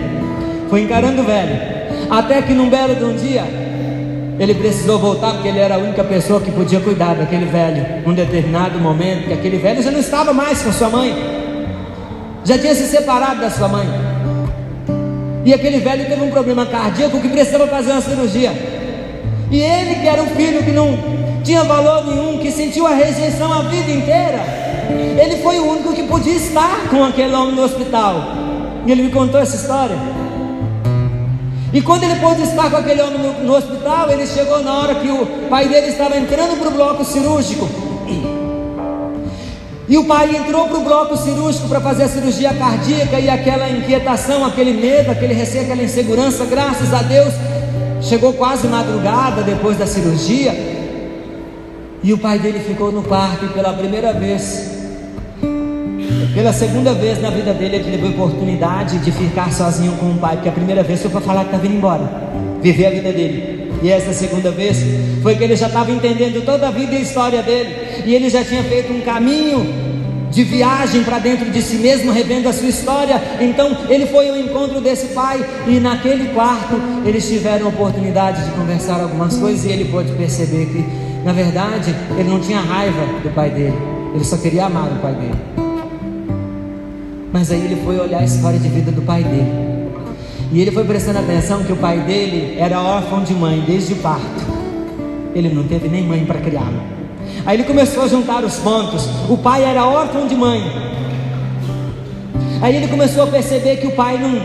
até que num belo de um dia ele precisou voltar, porque ele era a única pessoa que podia cuidar daquele velho. Num determinado momento, que aquele velho já não estava mais com sua mãe, já tinha se separado da sua mãe, e aquele velho teve um problema cardíaco que precisava fazer uma cirurgia. E ele, que era um filho que não tinha valor nenhum, que sentiu a rejeição a vida inteira, ele foi o único que podia estar com aquele homem no hospital. E ele me contou essa história. E quando ele pôde estar com aquele homem no hospital, ele chegou na hora que o pai dele estava entrando para o bloco cirúrgico. E o pai entrou para o bloco cirúrgico para fazer a cirurgia cardíaca, e aquela inquietação, aquele medo, aquele receio, aquela insegurança, graças a Deus, chegou quase madrugada depois da cirurgia, e o pai dele ficou no quarto. E pela segunda vez na vida dele, ele teve a oportunidade de ficar sozinho com o pai, porque a primeira vez foi para falar que estava indo embora, viver a vida dele. E essa segunda vez foi que ele já estava entendendo toda a vida e a história dele, e ele já tinha feito um caminho de viagem para dentro de si mesmo, revendo a sua história. Então ele foi ao encontro desse pai, e naquele quarto eles tiveram a oportunidade de conversar algumas coisas, e ele pôde perceber que na verdade ele não tinha raiva do pai dele, ele só queria amar o pai dele. Mas aí ele foi olhar a história de vida do pai dele, e ele foi prestando atenção que o pai dele era órfão de mãe desde o parto. Ele não teve nem mãe para criá-lo. Aí ele começou a juntar os pontos. O pai era órfão de mãe. Aí ele começou a perceber que o pai não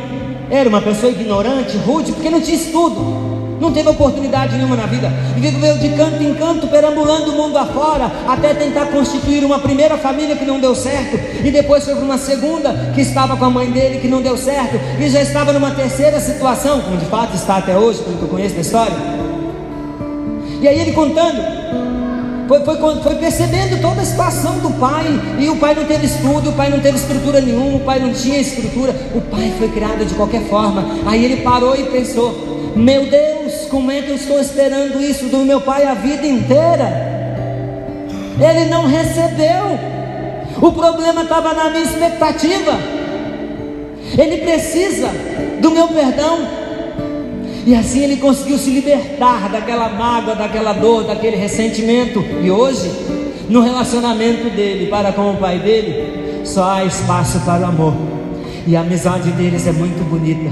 era uma pessoa ignorante, rude, porque não tinha estudo, não teve oportunidade nenhuma na vida, e viveu de canto em canto, perambulando o mundo afora, até tentar constituir uma primeira família que não deu certo, e depois foi para uma segunda, que estava com a mãe dele, que não deu certo, e já estava numa terceira situação, como de fato está até hoje, pelo que eu conheço da história. E aí ele contando, foi percebendo toda a situação do pai, e o pai não teve estudo, o pai não teve estrutura nenhuma, o pai não tinha estrutura, o pai foi criado de qualquer forma. Aí ele parou e pensou: meu Deus, como é que eu estou esperando isso do meu pai a vida inteira? Ele não recebeu. O problema estava na minha expectativa. Ele precisa do meu perdão. E assim ele conseguiu se libertar daquela mágoa, daquela dor, daquele ressentimento. E hoje, no relacionamento dele para com o pai dele, só há espaço para o amor. E a amizade deles é muito bonita.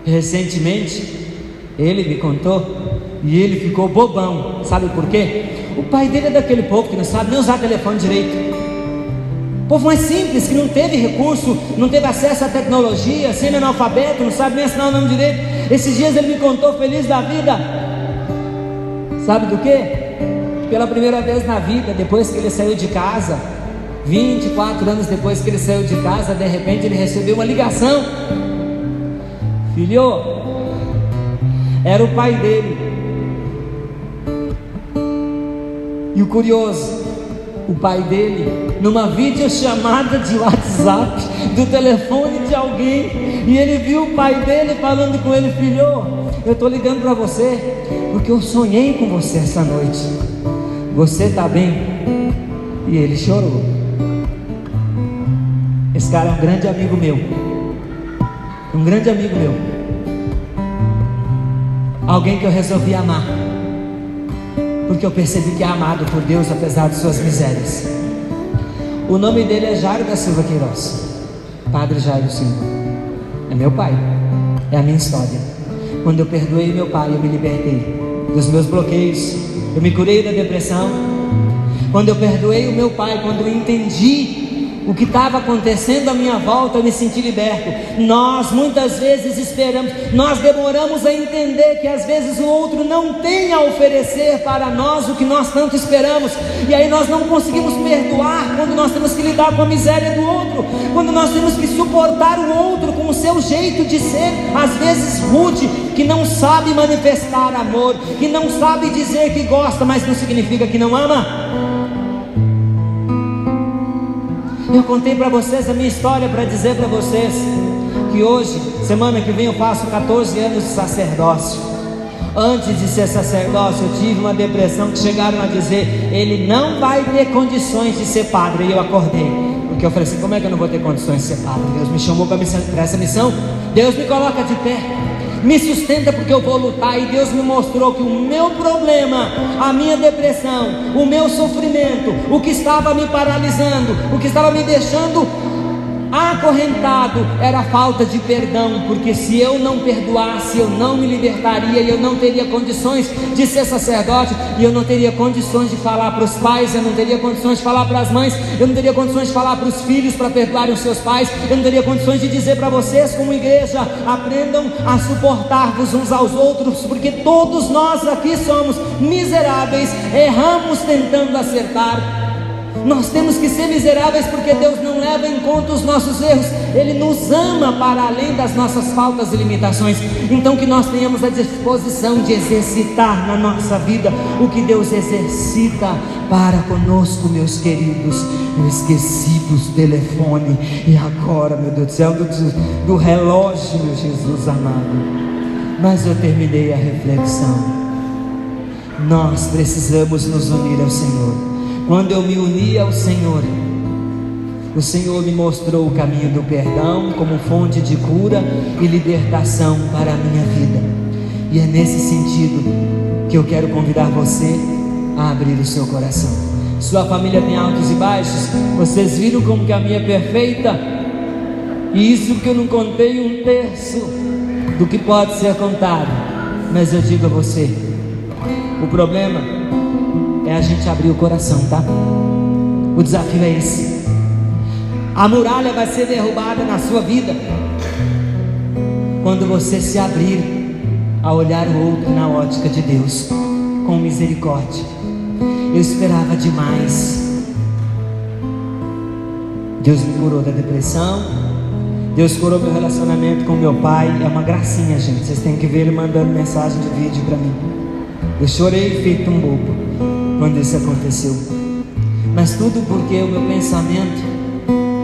Recentemente, ele me contou, e ele ficou bobão. Sabe por quê? O pai dele é daquele povo que não sabe nem usar telefone direito. Povo mais simples, que não teve recurso, não teve acesso à tecnologia, semi-analfabeto, não sabe nem assinar o nome direito. Esses dias ele me contou, feliz da vida. Sabe do quê? Pela primeira vez na vida, depois que ele saiu de casa, 24 anos depois que ele saiu de casa, de repente ele recebeu uma ligação. Filho, era o pai dele. E o curioso, o pai dele, numa videochamada de WhatsApp, do telefone de alguém, e ele viu o pai dele falando com ele: filho, eu estou ligando para você, porque eu sonhei com você essa noite, você está bem? E ele chorou. Esse cara é um grande amigo meu, alguém que eu resolvi amar, porque eu percebi que é amado por Deus apesar de suas misérias. O nome dele é Jairo da Silva Queiroz, Padre Jairo Silva. É meu pai, é a minha história. Quando eu perdoei meu pai, eu me libertei dos meus bloqueios, eu me curei da depressão. Quando eu perdoei o meu pai, quando eu entendi o que estava acontecendo à minha volta, eu me senti liberto. Nós muitas vezes esperamos, nós demoramos a entender que às vezes o outro não tem a oferecer para nós o que nós tanto esperamos, e aí nós não conseguimos perdoar quando nós temos que lidar com a miséria do outro, quando nós temos que suportar o outro com o seu jeito de ser, às vezes rude, que não sabe manifestar amor, que não sabe dizer que gosta, mas não significa que não ama. Eu contei para vocês a minha história para dizer para vocês que hoje, semana que vem, eu faço 14 anos de sacerdócio. Antes de ser sacerdócio, eu tive uma depressão que chegaram a dizer: ele não vai ter condições de ser padre. E eu acordei, porque eu falei assim: como é que eu não vou ter condições de ser padre? Deus me chamou para essa missão, Deus me coloca de pé, me sustenta, porque eu vou lutar. E Deus me mostrou que o meu problema, a minha depressão, o meu sofrimento, o que estava me paralisando, o que estava me deixando acorrentado, era a falta de perdão. Porque se eu não perdoasse, eu não me libertaria, e eu não teria condições de ser sacerdote, e eu não teria condições de falar para os pais, eu não teria condições de falar para as mães, eu não teria condições de falar para os filhos para perdoarem os seus pais, eu não teria condições de dizer para vocês como igreja: aprendam a suportar-vos uns aos outros, porque todos nós aqui somos miseráveis, erramos tentando acertar. Nós temos que ser miseráveis, porque Deus não leva em conta os nossos erros, Ele nos ama para além das nossas faltas e limitações. Então que nós tenhamos a disposição de exercitar na nossa vida o que Deus exercita para conosco, meus queridos. Eu esqueci do telefone, e agora, meu Deus do céu, do relógio, meu Jesus amado. Mas eu terminei a reflexão. Nós precisamos nos unir ao Senhor. Quando eu me uni ao Senhor, o Senhor me mostrou o caminho do perdão como fonte de cura e libertação para a minha vida. E é nesse sentido que eu quero convidar você a abrir o seu coração. Sua família tem altos e baixos, vocês viram como que a minha é perfeita? E isso que eu não contei um terço do que pode ser contado. Mas eu digo a você, o problema é a gente abrir o coração, tá? O desafio é esse. A muralha vai ser derrubada na sua vida quando você se abrir a olhar o outro na ótica de Deus, com misericórdia. Eu esperava demais. Deus me curou da depressão, Deus curou meu relacionamento com meu pai. É uma gracinha, gente. Vocês têm que ver ele mandando mensagem de vídeo para mim. Eu chorei feito um bobo quando isso aconteceu, mas tudo porque o meu pensamento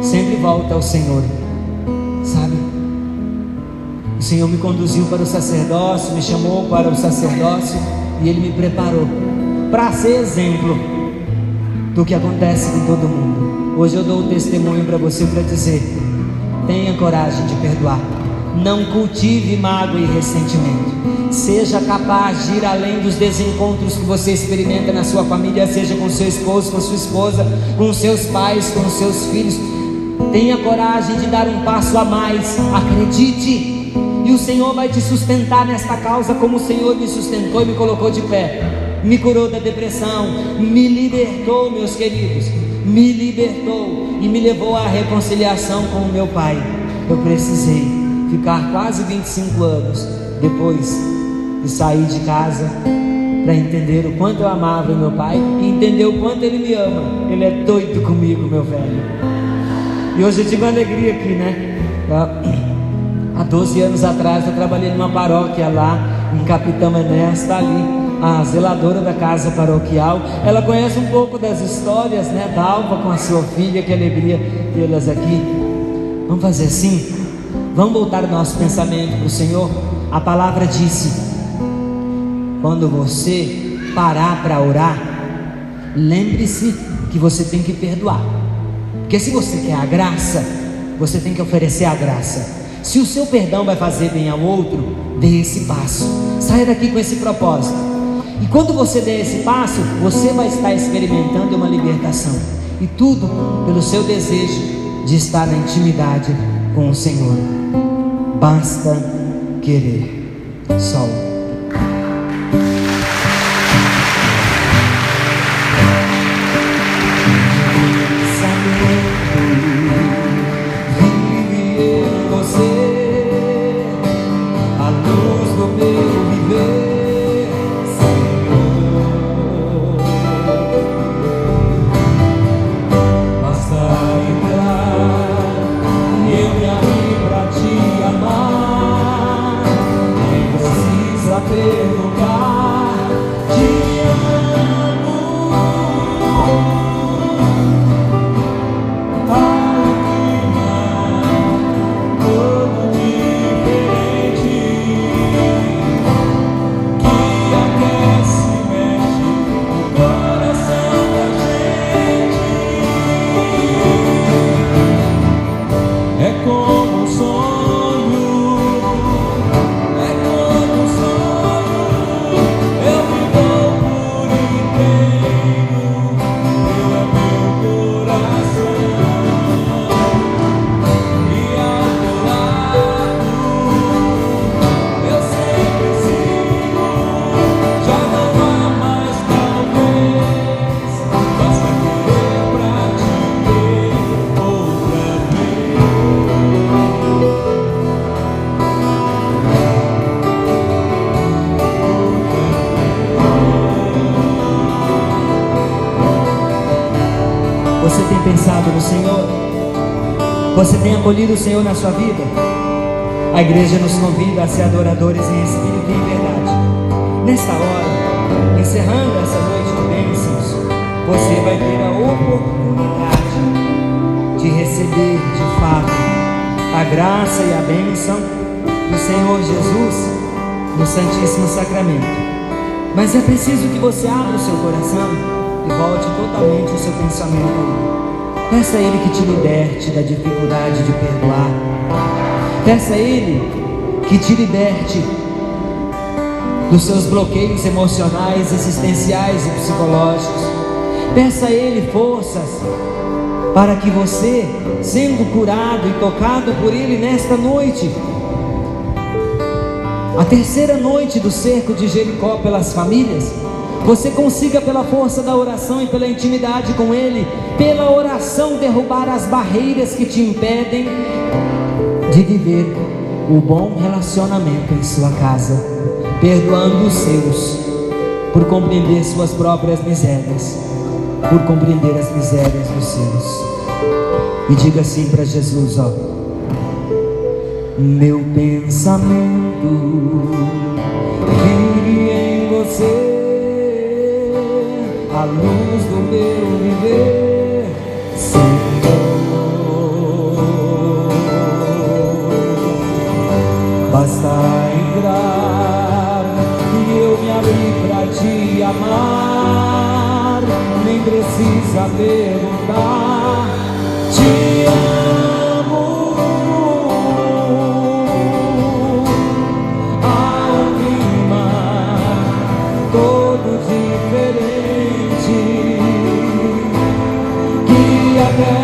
sempre volta ao Senhor, sabe? O Senhor me conduziu para o sacerdócio, me chamou para o sacerdócio, e Ele me preparou para ser exemplo do que acontece com todo mundo. Hoje eu dou o testemunho para você, para dizer: tenha coragem de perdoar, não cultive mágoa e ressentimento. Seja capaz de ir além dos desencontros que você experimenta na sua família, seja com seu esposo, com sua esposa, com seus pais, com seus filhos. Tenha coragem de dar um passo a mais, acredite, e o Senhor vai te sustentar nesta causa, como o Senhor me sustentou e me colocou de pé, me curou da depressão, me libertou, meus queridos, me libertou e me levou à reconciliação com o meu pai. Eu precisei ficar quase 25 anos depois de sair de casa para entender o quanto eu amava meu pai e entender o quanto ele me ama. Ele é doido comigo, meu velho. E hoje eu tive uma alegria aqui, né? Há 12 anos atrás eu trabalhei numa paróquia lá em Capitão Enéas. Está ali a zeladora da casa paroquial. Ela conhece um pouco das histórias, né, da Alva com a sua filha. Que alegria tê-las aqui. Vamos fazer assim? Vamos voltar o nosso pensamento para o Senhor. A palavra disse: quando você parar para orar, lembre-se que você tem que perdoar. Porque se você quer a graça, você tem que oferecer a graça. Se o seu perdão vai fazer bem ao outro, dê esse passo. Saia daqui com esse propósito. E quando você der esse passo, você vai estar experimentando uma libertação. E tudo pelo seu desejo de estar na intimidade com o Senhor. Basta querer. Sol. Você tem pensado no Senhor? Você tem acolhido o Senhor na sua vida? A igreja nos convida a ser adoradores em espírito e em verdade. Nesta hora, encerrando essa noite de bênçãos, você vai ter a oportunidade de receber de fato a graça e a bênção do Senhor Jesus no Santíssimo Sacramento. Mas é preciso que você abra o seu coração e volte totalmente o seu pensamento a Ele. Peça a Ele que te liberte da dificuldade de perdoar. Peça a Ele que te liberte dos seus bloqueios emocionais, existenciais e psicológicos. Peça a Ele forças para que você, sendo curado e tocado por Ele nesta noite, a terceira noite do cerco de Jericó pelas famílias, você consiga, pela força da oração e pela intimidade com Ele, pela oração, derrubar as barreiras que te impedem de viver o bom relacionamento em sua casa, perdoando os seus, por compreender suas próprias misérias, por compreender as misérias dos seus. E diga assim para Jesus, ó: meu pensamento vive em você, a luz do meu viver, Senhor. Basta entrar e eu me abri pra te amar, nem precisa perguntar, te amo. Há um clima todo diferente que até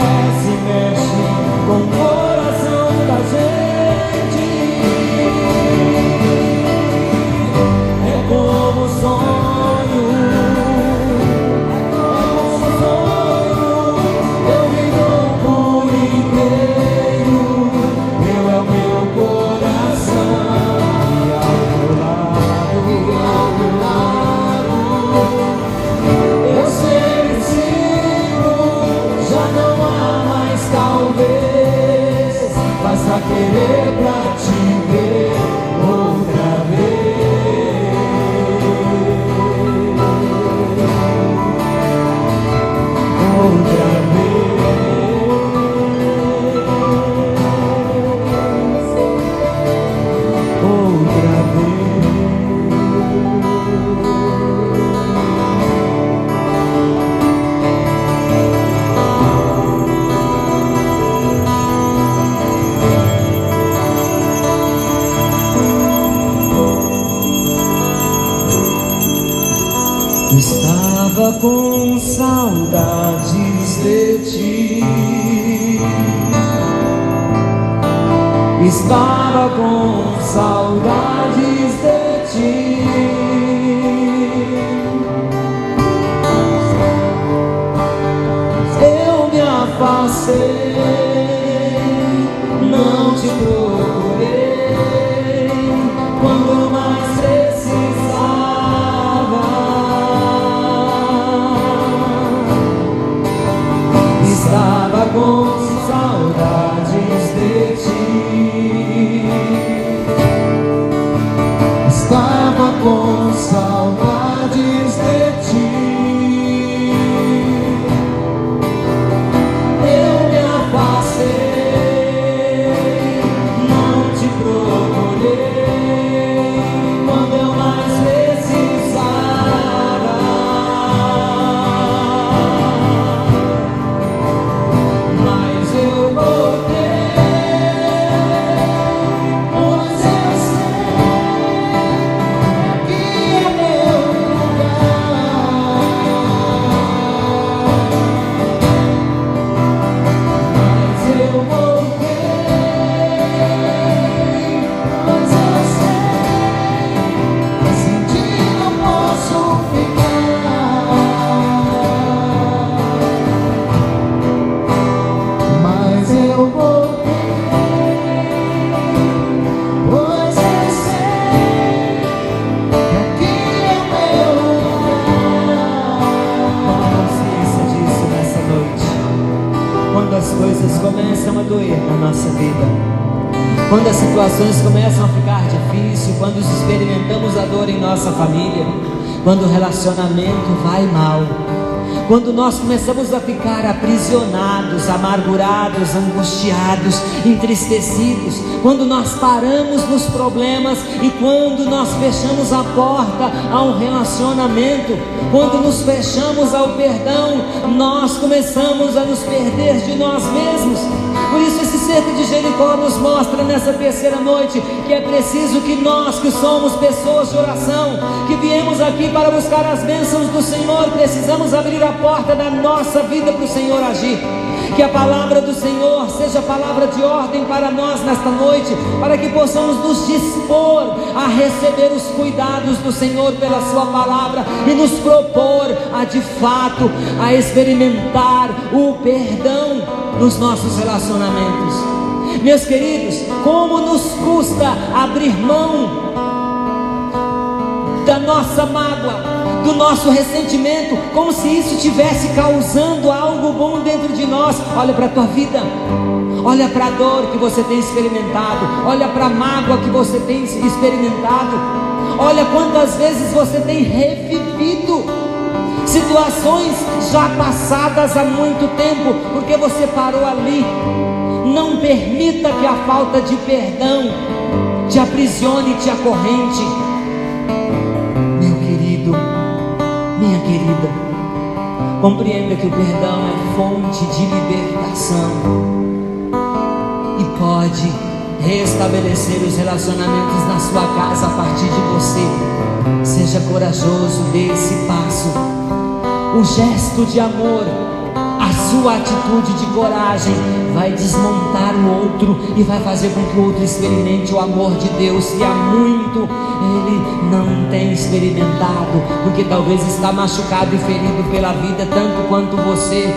se mexe com o coração da gente. É como um sonho, eu me dou por inteiro, meu é o meu coração, e ao meu lado, eu sempre sigo, já não há mais talvez, basta querer pra te ver outra vez. Outra Estava com saudades de ti. Estava com saudades de ti. Eu me afastei, não te procurei quando mais precisava. Estava com saudades de ti. Estava com saudades de ti. Eu me afastei, não te procurei quando eu mais precisava. Mas eu voltei, pois eu sei que aqui é meu lugar. Mas eu voltei, pois eu sei, sem ti não posso ficar. Mas eu voltei, pois eu sei que aqui é meu lugar. Não se esqueça disso nessa noite. Quando as coisas começam a doer na nossa vida, quando as situações começam a ficar difíceis, quando experimentamos a dor em nossa família, quando o relacionamento vai mal, quando nós começamos a ficar aprisionados, amargurados, angustiados, entristecidos, quando nós paramos nos problemas e quando nós fechamos a porta ao relacionamento, quando nos fechamos ao perdão, nós começamos a nos perder de nós mesmos. Por isso esse cerco de Jericó nos mostra nessa terceira noite que é preciso que nós, que somos pessoas de oração, que viemos aqui para buscar as bênçãos do Senhor, precisamos abrir a porta da nossa vida para o Senhor agir. Que a palavra do Senhor seja palavra de ordem para nós nesta noite, para que possamos nos dispor a receber os cuidados do Senhor pela sua palavra e nos propor a de fato a experimentar o perdão nos nossos relacionamentos. Meus queridos, como nos custa abrir mão da nossa mágoa, do nosso ressentimento, como se isso estivesse causando algo bom dentro de nós. Olha para a tua vida, olha para a dor que você tem experimentado, olha para a mágoa que você tem experimentado, olha quantas vezes você tem revivido situações já passadas há muito tempo, porque você parou ali. Não permita que a falta de perdão te aprisione, te acorrente. Meu querido, minha querida, compreenda que o perdão é fonte de libertação e pode restabelecer os relacionamentos na sua casa a partir de você. Seja corajoso, dê esse passo. O gesto de amor, a sua atitude de coragem vai desmontar o outro e vai fazer com que o outro experimente o amor de Deus que há muito ele não tem experimentado, porque talvez está machucado e ferido pela vida tanto quanto você,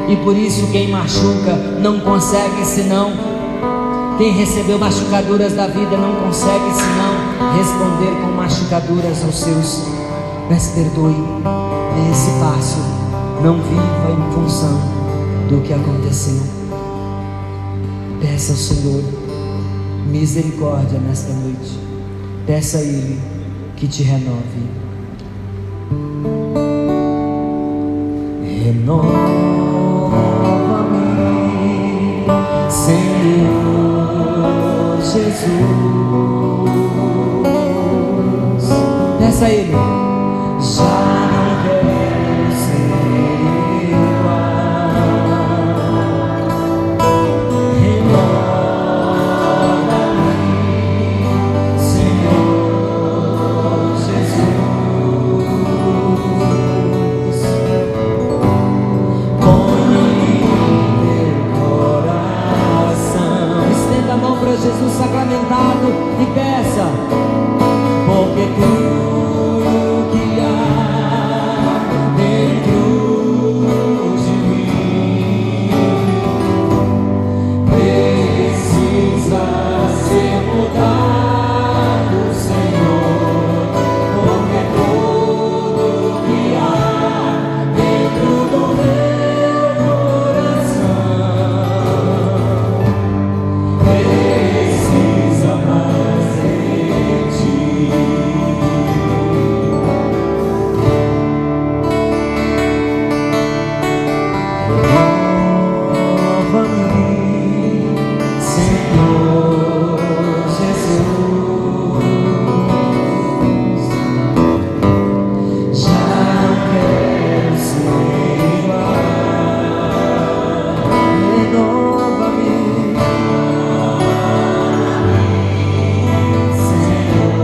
e por isso quem machuca não consegue senão, quem recebeu machucaduras da vida não consegue senão responder com machucaduras aos seus. Mas perdoe, dê esse passo, não viva em função do que aconteceu. Peça ao Senhor misericórdia nesta noite. Peça a Ele que te renove. Renova-me, Senhor Jesus. Peça a Ele. Já não quero ser para Jesus sacramentado e peça, porque tudo que há dentro de mim precisa ser mudado, Senhor, porque tudo que há dentro do meu coração precisa mais de ti. Renova-me, Senhor Jesus. Já não quero ser igual. Renova-me, Senhor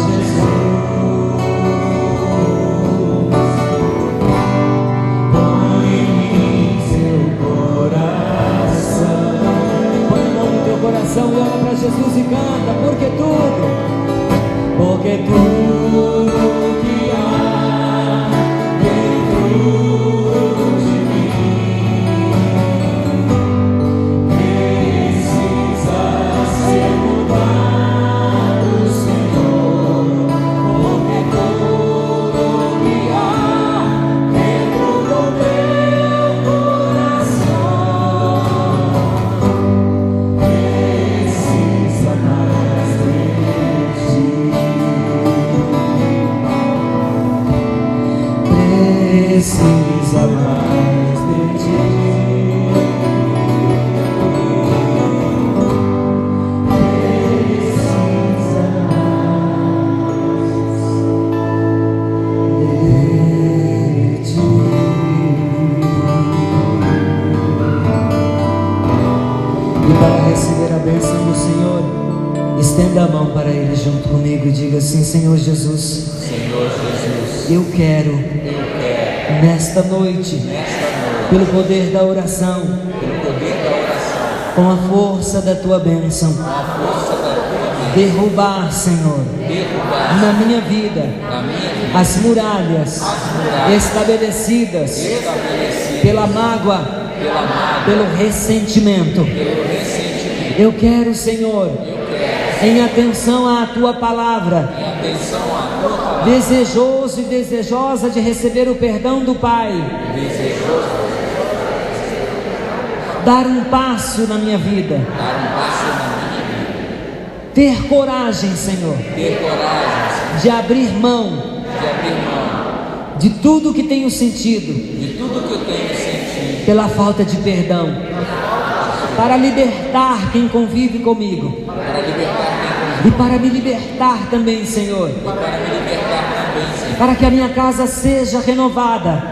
Jesus. Põe em mim seu coração. Põe a mão no teu coração e olha para Jesus e canta, porque tudo que há dentro de mim precisa ser mudado, Senhor, porque tudo que há dentro do meu coração precisa mais de ti. Precisa mais de ti. Precisa mais de ti. E para receber a bênção do Senhor, estenda a mão para Ele junto comigo e diga assim: Senhor Jesus, eu quero nesta noite, pelo poder da oração, com a força da tua bênção, derrubar, Senhor, na minha vida as muralhas estabelecidas pela mágoa, pelo ressentimento. Eu quero, Senhor, em atenção à tua palavra, desejoso e desejosa de receber o perdão do Pai, dar um passo na minha vida, ter coragem, Senhor, de abrir mão de tudo que tenho sentido pela falta de perdão, para libertar quem convive comigo e para me libertar também, Senhor, para que a minha casa seja renovada,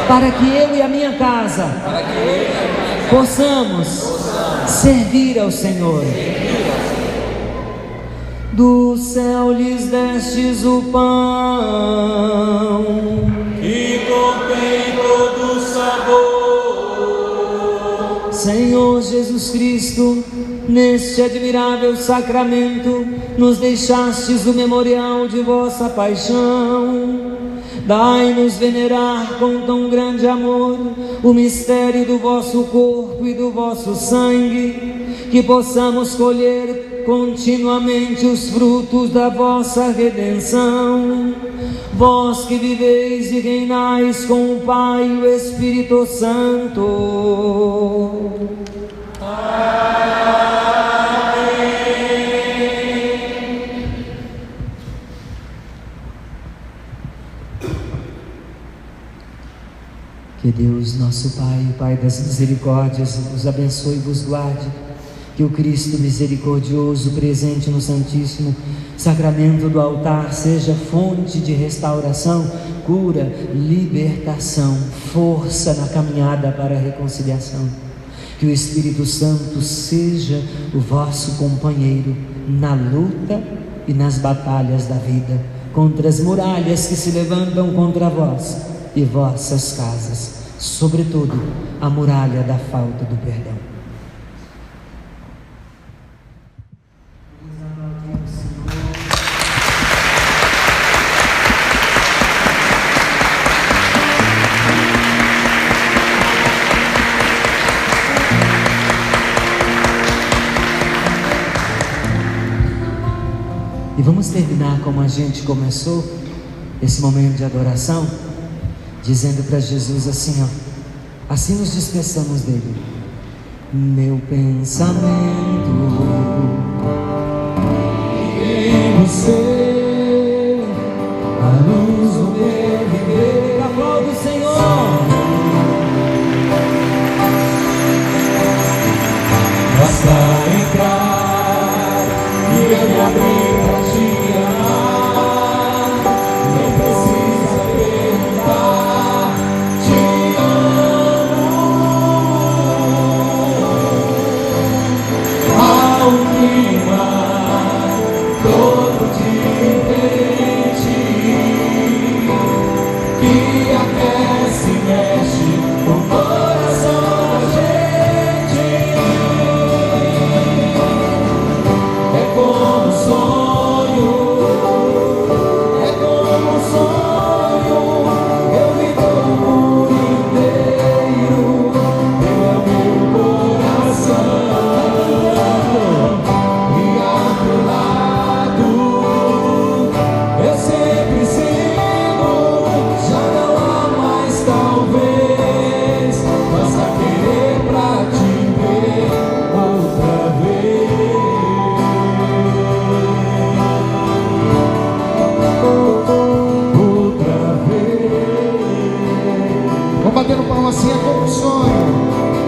para que eu e a minha casa possamos servir ao Senhor. Do céu lhes destes o pão e contém todo sabor. Senhor Jesus Cristo, neste admirável sacramento nos deixastes o memorial de vossa paixão. Dai-nos venerar com tão grande amor o mistério do vosso corpo e do vosso sangue, que possamos colher continuamente os frutos da vossa redenção. Vós que viveis e reinais com o Pai e o Espírito Santo. Que Deus, nosso Pai, o Pai das misericórdias, vos abençoe e vos guarde. Que o Cristo misericordioso, presente no Santíssimo Sacramento do altar, seja fonte de restauração, cura, libertação, força na caminhada para a reconciliação. Que o Espírito Santo seja o vosso companheiro na luta e nas batalhas da vida, contra as muralhas que se levantam contra vós e vossas casas, sobretudo a muralha da falta do perdão. vamos terminar como a gente começou esse momento de adoração, dizendo para Jesus assim, ó, assim nos despeçamos dele. Meu pensamento em você, a luz do meu viver. Aplauda o Senhor. Basta entrar e eu me abrir pra te amar. Não precisa perguntar, te amo. Há um clima todo diferente que aquece e mexe com o coração da gente. É como um sonho, é como um sonho. Eu me dou por inteiro, meu é meu coração. E ao teu lado eu sempre sigo. Já não há mais talvez, basta querer pra te ver outra vez. Outra vez. Vamos batendo palma assim, é como um sonho.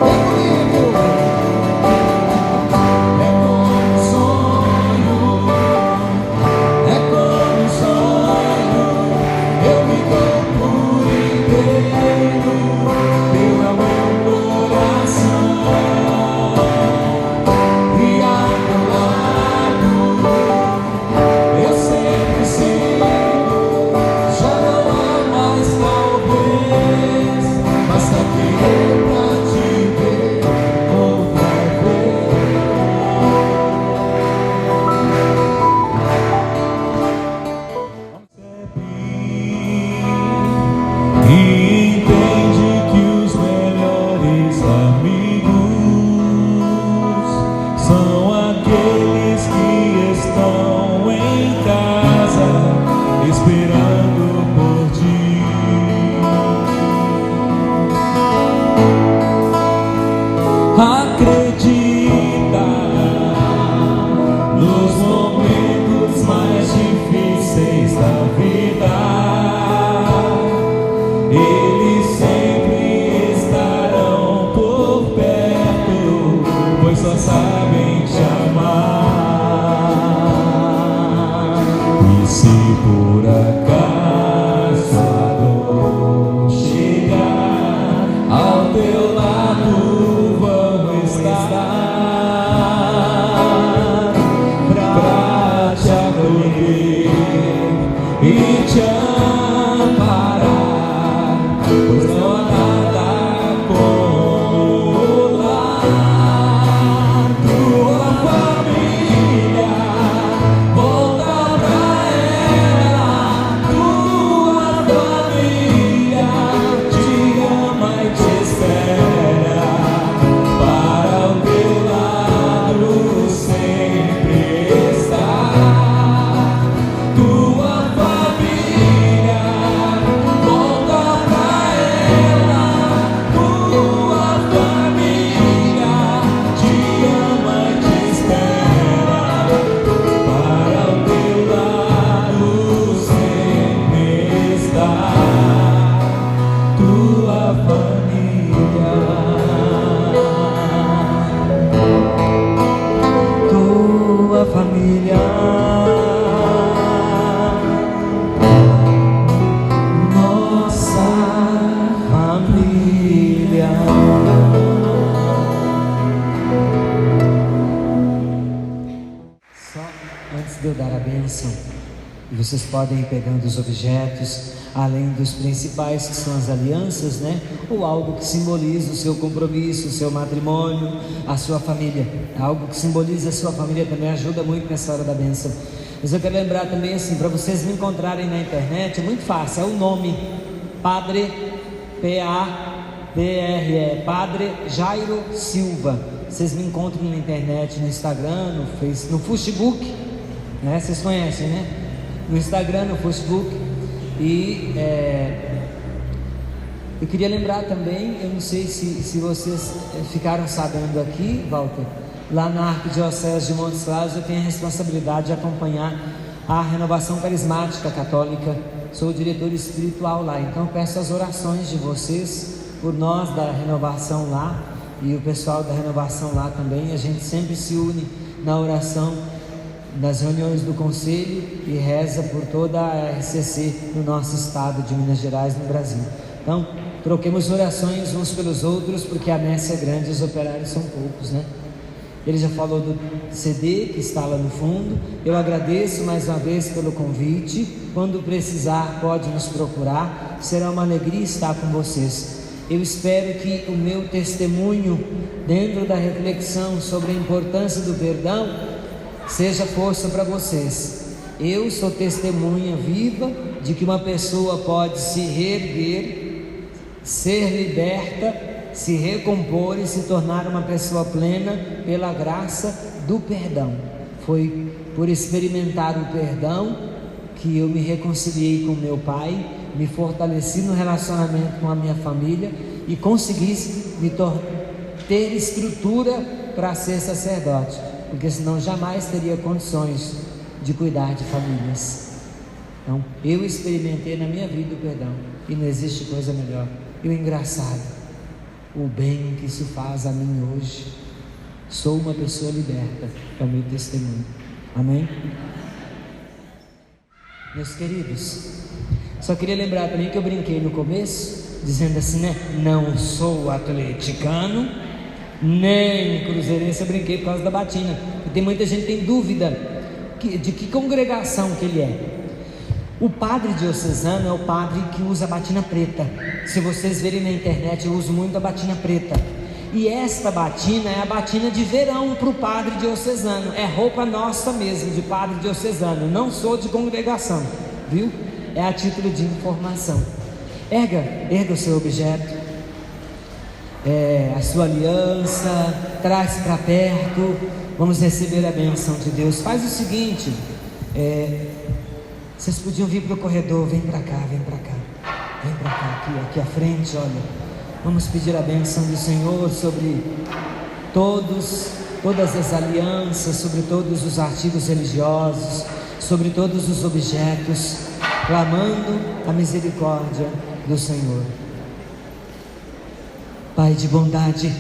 É comigo. É como um sonho, é como um sonho. Eu me dou por inteiro, meu é o meu coração. E ao teu lado eu sempre sigo. Já não há mais talvez, basta querer pra te ver outra vez. E entende que os melhores amigos são aqueles que estão em casa esperando por ti. Acredita nos momentos mais difíceis da vida. Eles sempre estarão por perto, pois só sabem te amar. E se por acaso a dor chegar, ao teu lado vão estar pra te acolher e te amparar, pois não há nada como lar. Tua família, volta pra ela. Tua família te ama e te espera, para o teu lado sempre estar. Tua família, volta pra ela. Tua família te ama e te espera, para o teu lado sempre estar. Tua família. Tua família, nossa família. Só antes de eu dar a bênção, e vocês podem ir pegando os objetos, além dos principais que são as alianças, né? Ou algo que simboliza o seu compromisso, o seu matrimônio, a sua família. Algo que simboliza a sua família também ajuda muito nessa hora da bênção. Mas eu quero lembrar também assim, para vocês me encontrarem na internet, é muito fácil, é o nome Padre P-A-D-R-E, Padre Jairo Silva. Vocês me encontram na internet, no Instagram, no Facebook, né? Vocês conhecem, né? No Instagram, no Facebook. E eu queria lembrar também, eu não sei se vocês ficaram sabendo aqui, Walter, lá na Arquidiocese de Montes Claros eu tenho a responsabilidade de acompanhar a renovação carismática católica. Sou o diretor espiritual lá, então eu peço as orações de vocês por nós da renovação lá e o pessoal da renovação lá também. A gente sempre se une na oração nas reuniões do conselho e reza por toda a RCC no nosso estado de Minas Gerais, no Brasil. Então troquemos orações uns pelos outros, porque a messe é grande e os operários são poucos, né? Ele já falou do CD que está lá no fundo. Eu agradeço mais uma vez pelo convite. Quando precisar, pode nos procurar. Será uma alegria estar com vocês. Eu espero que o meu testemunho dentro da reflexão sobre a importância do perdão seja força para vocês. Eu sou testemunha viva de que uma pessoa pode se reerguer, ser liberta, se recompor e se tornar uma pessoa plena pela graça do perdão. Foi por experimentar o perdão que eu me reconciliei com meu pai, me fortaleci no relacionamento com a minha família e consegui ter estrutura para ser sacerdote, porque senão jamais teria condições de cuidar de famílias. Então eu experimentei na minha vida o perdão e não existe coisa melhor. E o engraçado, o bem que isso faz a mim hoje. Sou uma pessoa liberta, é o meu testemunho. Amém? Meus queridos, só queria lembrar também que eu brinquei no começo, dizendo assim, né? Não sou atleticano, nem cruzeirense. Eu brinquei por causa da batina. E tem muita gente que tem dúvida de que congregação que ele é. O padre diocesano é o padre que usa a batina preta. Se vocês verem na internet, eu uso muito a batina preta. E esta batina é a batina de verão para o padre diocesano. É roupa nossa mesmo, de padre diocesano. Não sou de congregação, viu? É a título de informação. Erga o seu objeto, a sua aliança, traz para perto. Vamos receber a bênção de Deus. Faz o seguinte, vocês podiam vir para o corredor. Vem para cá, vem para cá, vem para cá, aqui à frente, olha. Vamos pedir a bênção do Senhor sobre todas as alianças, sobre todos os artigos religiosos, sobre todos os objetos, clamando a misericórdia do Senhor. Pai de bondade,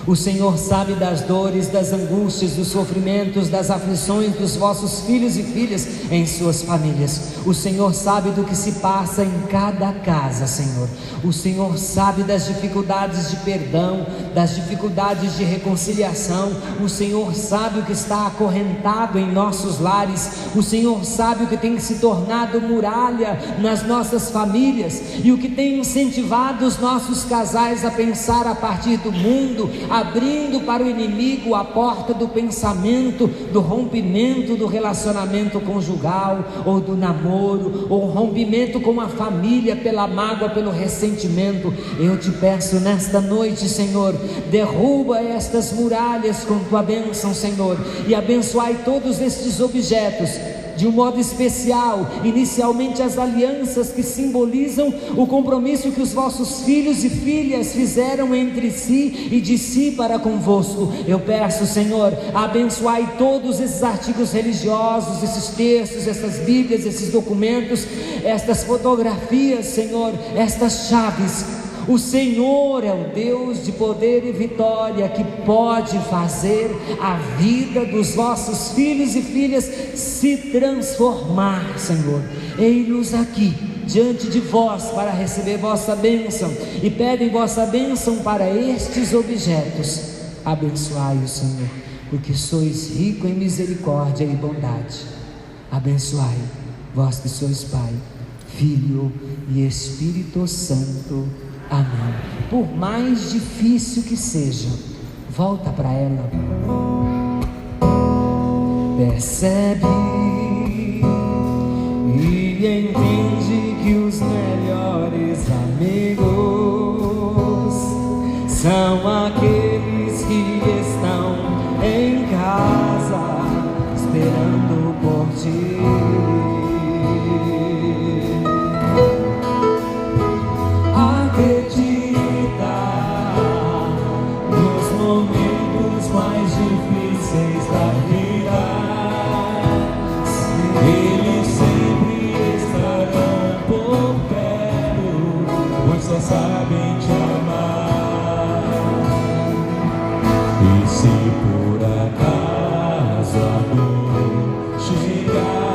o Senhor sabe das dores, das angústias, dos sofrimentos, das aflições dos vossos filhos e filhas em suas famílias. O Senhor sabe do que se passa em cada casa, Senhor. O Senhor sabe das dificuldades de perdão, das dificuldades de reconciliação. O Senhor sabe o que está acorrentado em nossos lares. O Senhor sabe o que tem se tornado muralha nas nossas famílias e o que tem incentivado os nossos casais a pensar a partir do mundo, abrindo para o inimigo a porta do pensamento, do rompimento do relacionamento conjugal, ou do namoro, ou rompimento com a família pela mágoa, pelo ressentimento. Eu te peço nesta noite, Senhor, derruba estas muralhas com tua bênção, Senhor, e abençoai todos estes objetos de um modo especial, inicialmente as alianças que simbolizam o compromisso que os vossos filhos e filhas fizeram entre si e de si para convosco. Eu peço, Senhor, abençoai todos esses artigos religiosos, esses textos, essas bíblias, esses documentos, estas fotografias, Senhor, estas chaves. O Senhor é o Deus de poder e vitória, que pode fazer a vida dos vossos filhos e filhas se transformar, Senhor. Eis-nos aqui diante de vós para receber vossa bênção, e pedem vossa bênção para estes objetos. Abençoai o Senhor, porque sois rico em misericórdia e bondade. Abençoai, vós que sois Pai, Filho e Espírito Santo. Amém. Por mais difícil que seja, volta para ela. Percebe e entende que os melhores amigos são aqueles que estão em casa esperando por ti. mais difíceis da vida, eles sempre estarão por perto, pois só sabem te amar. E se por acaso a dor chegar,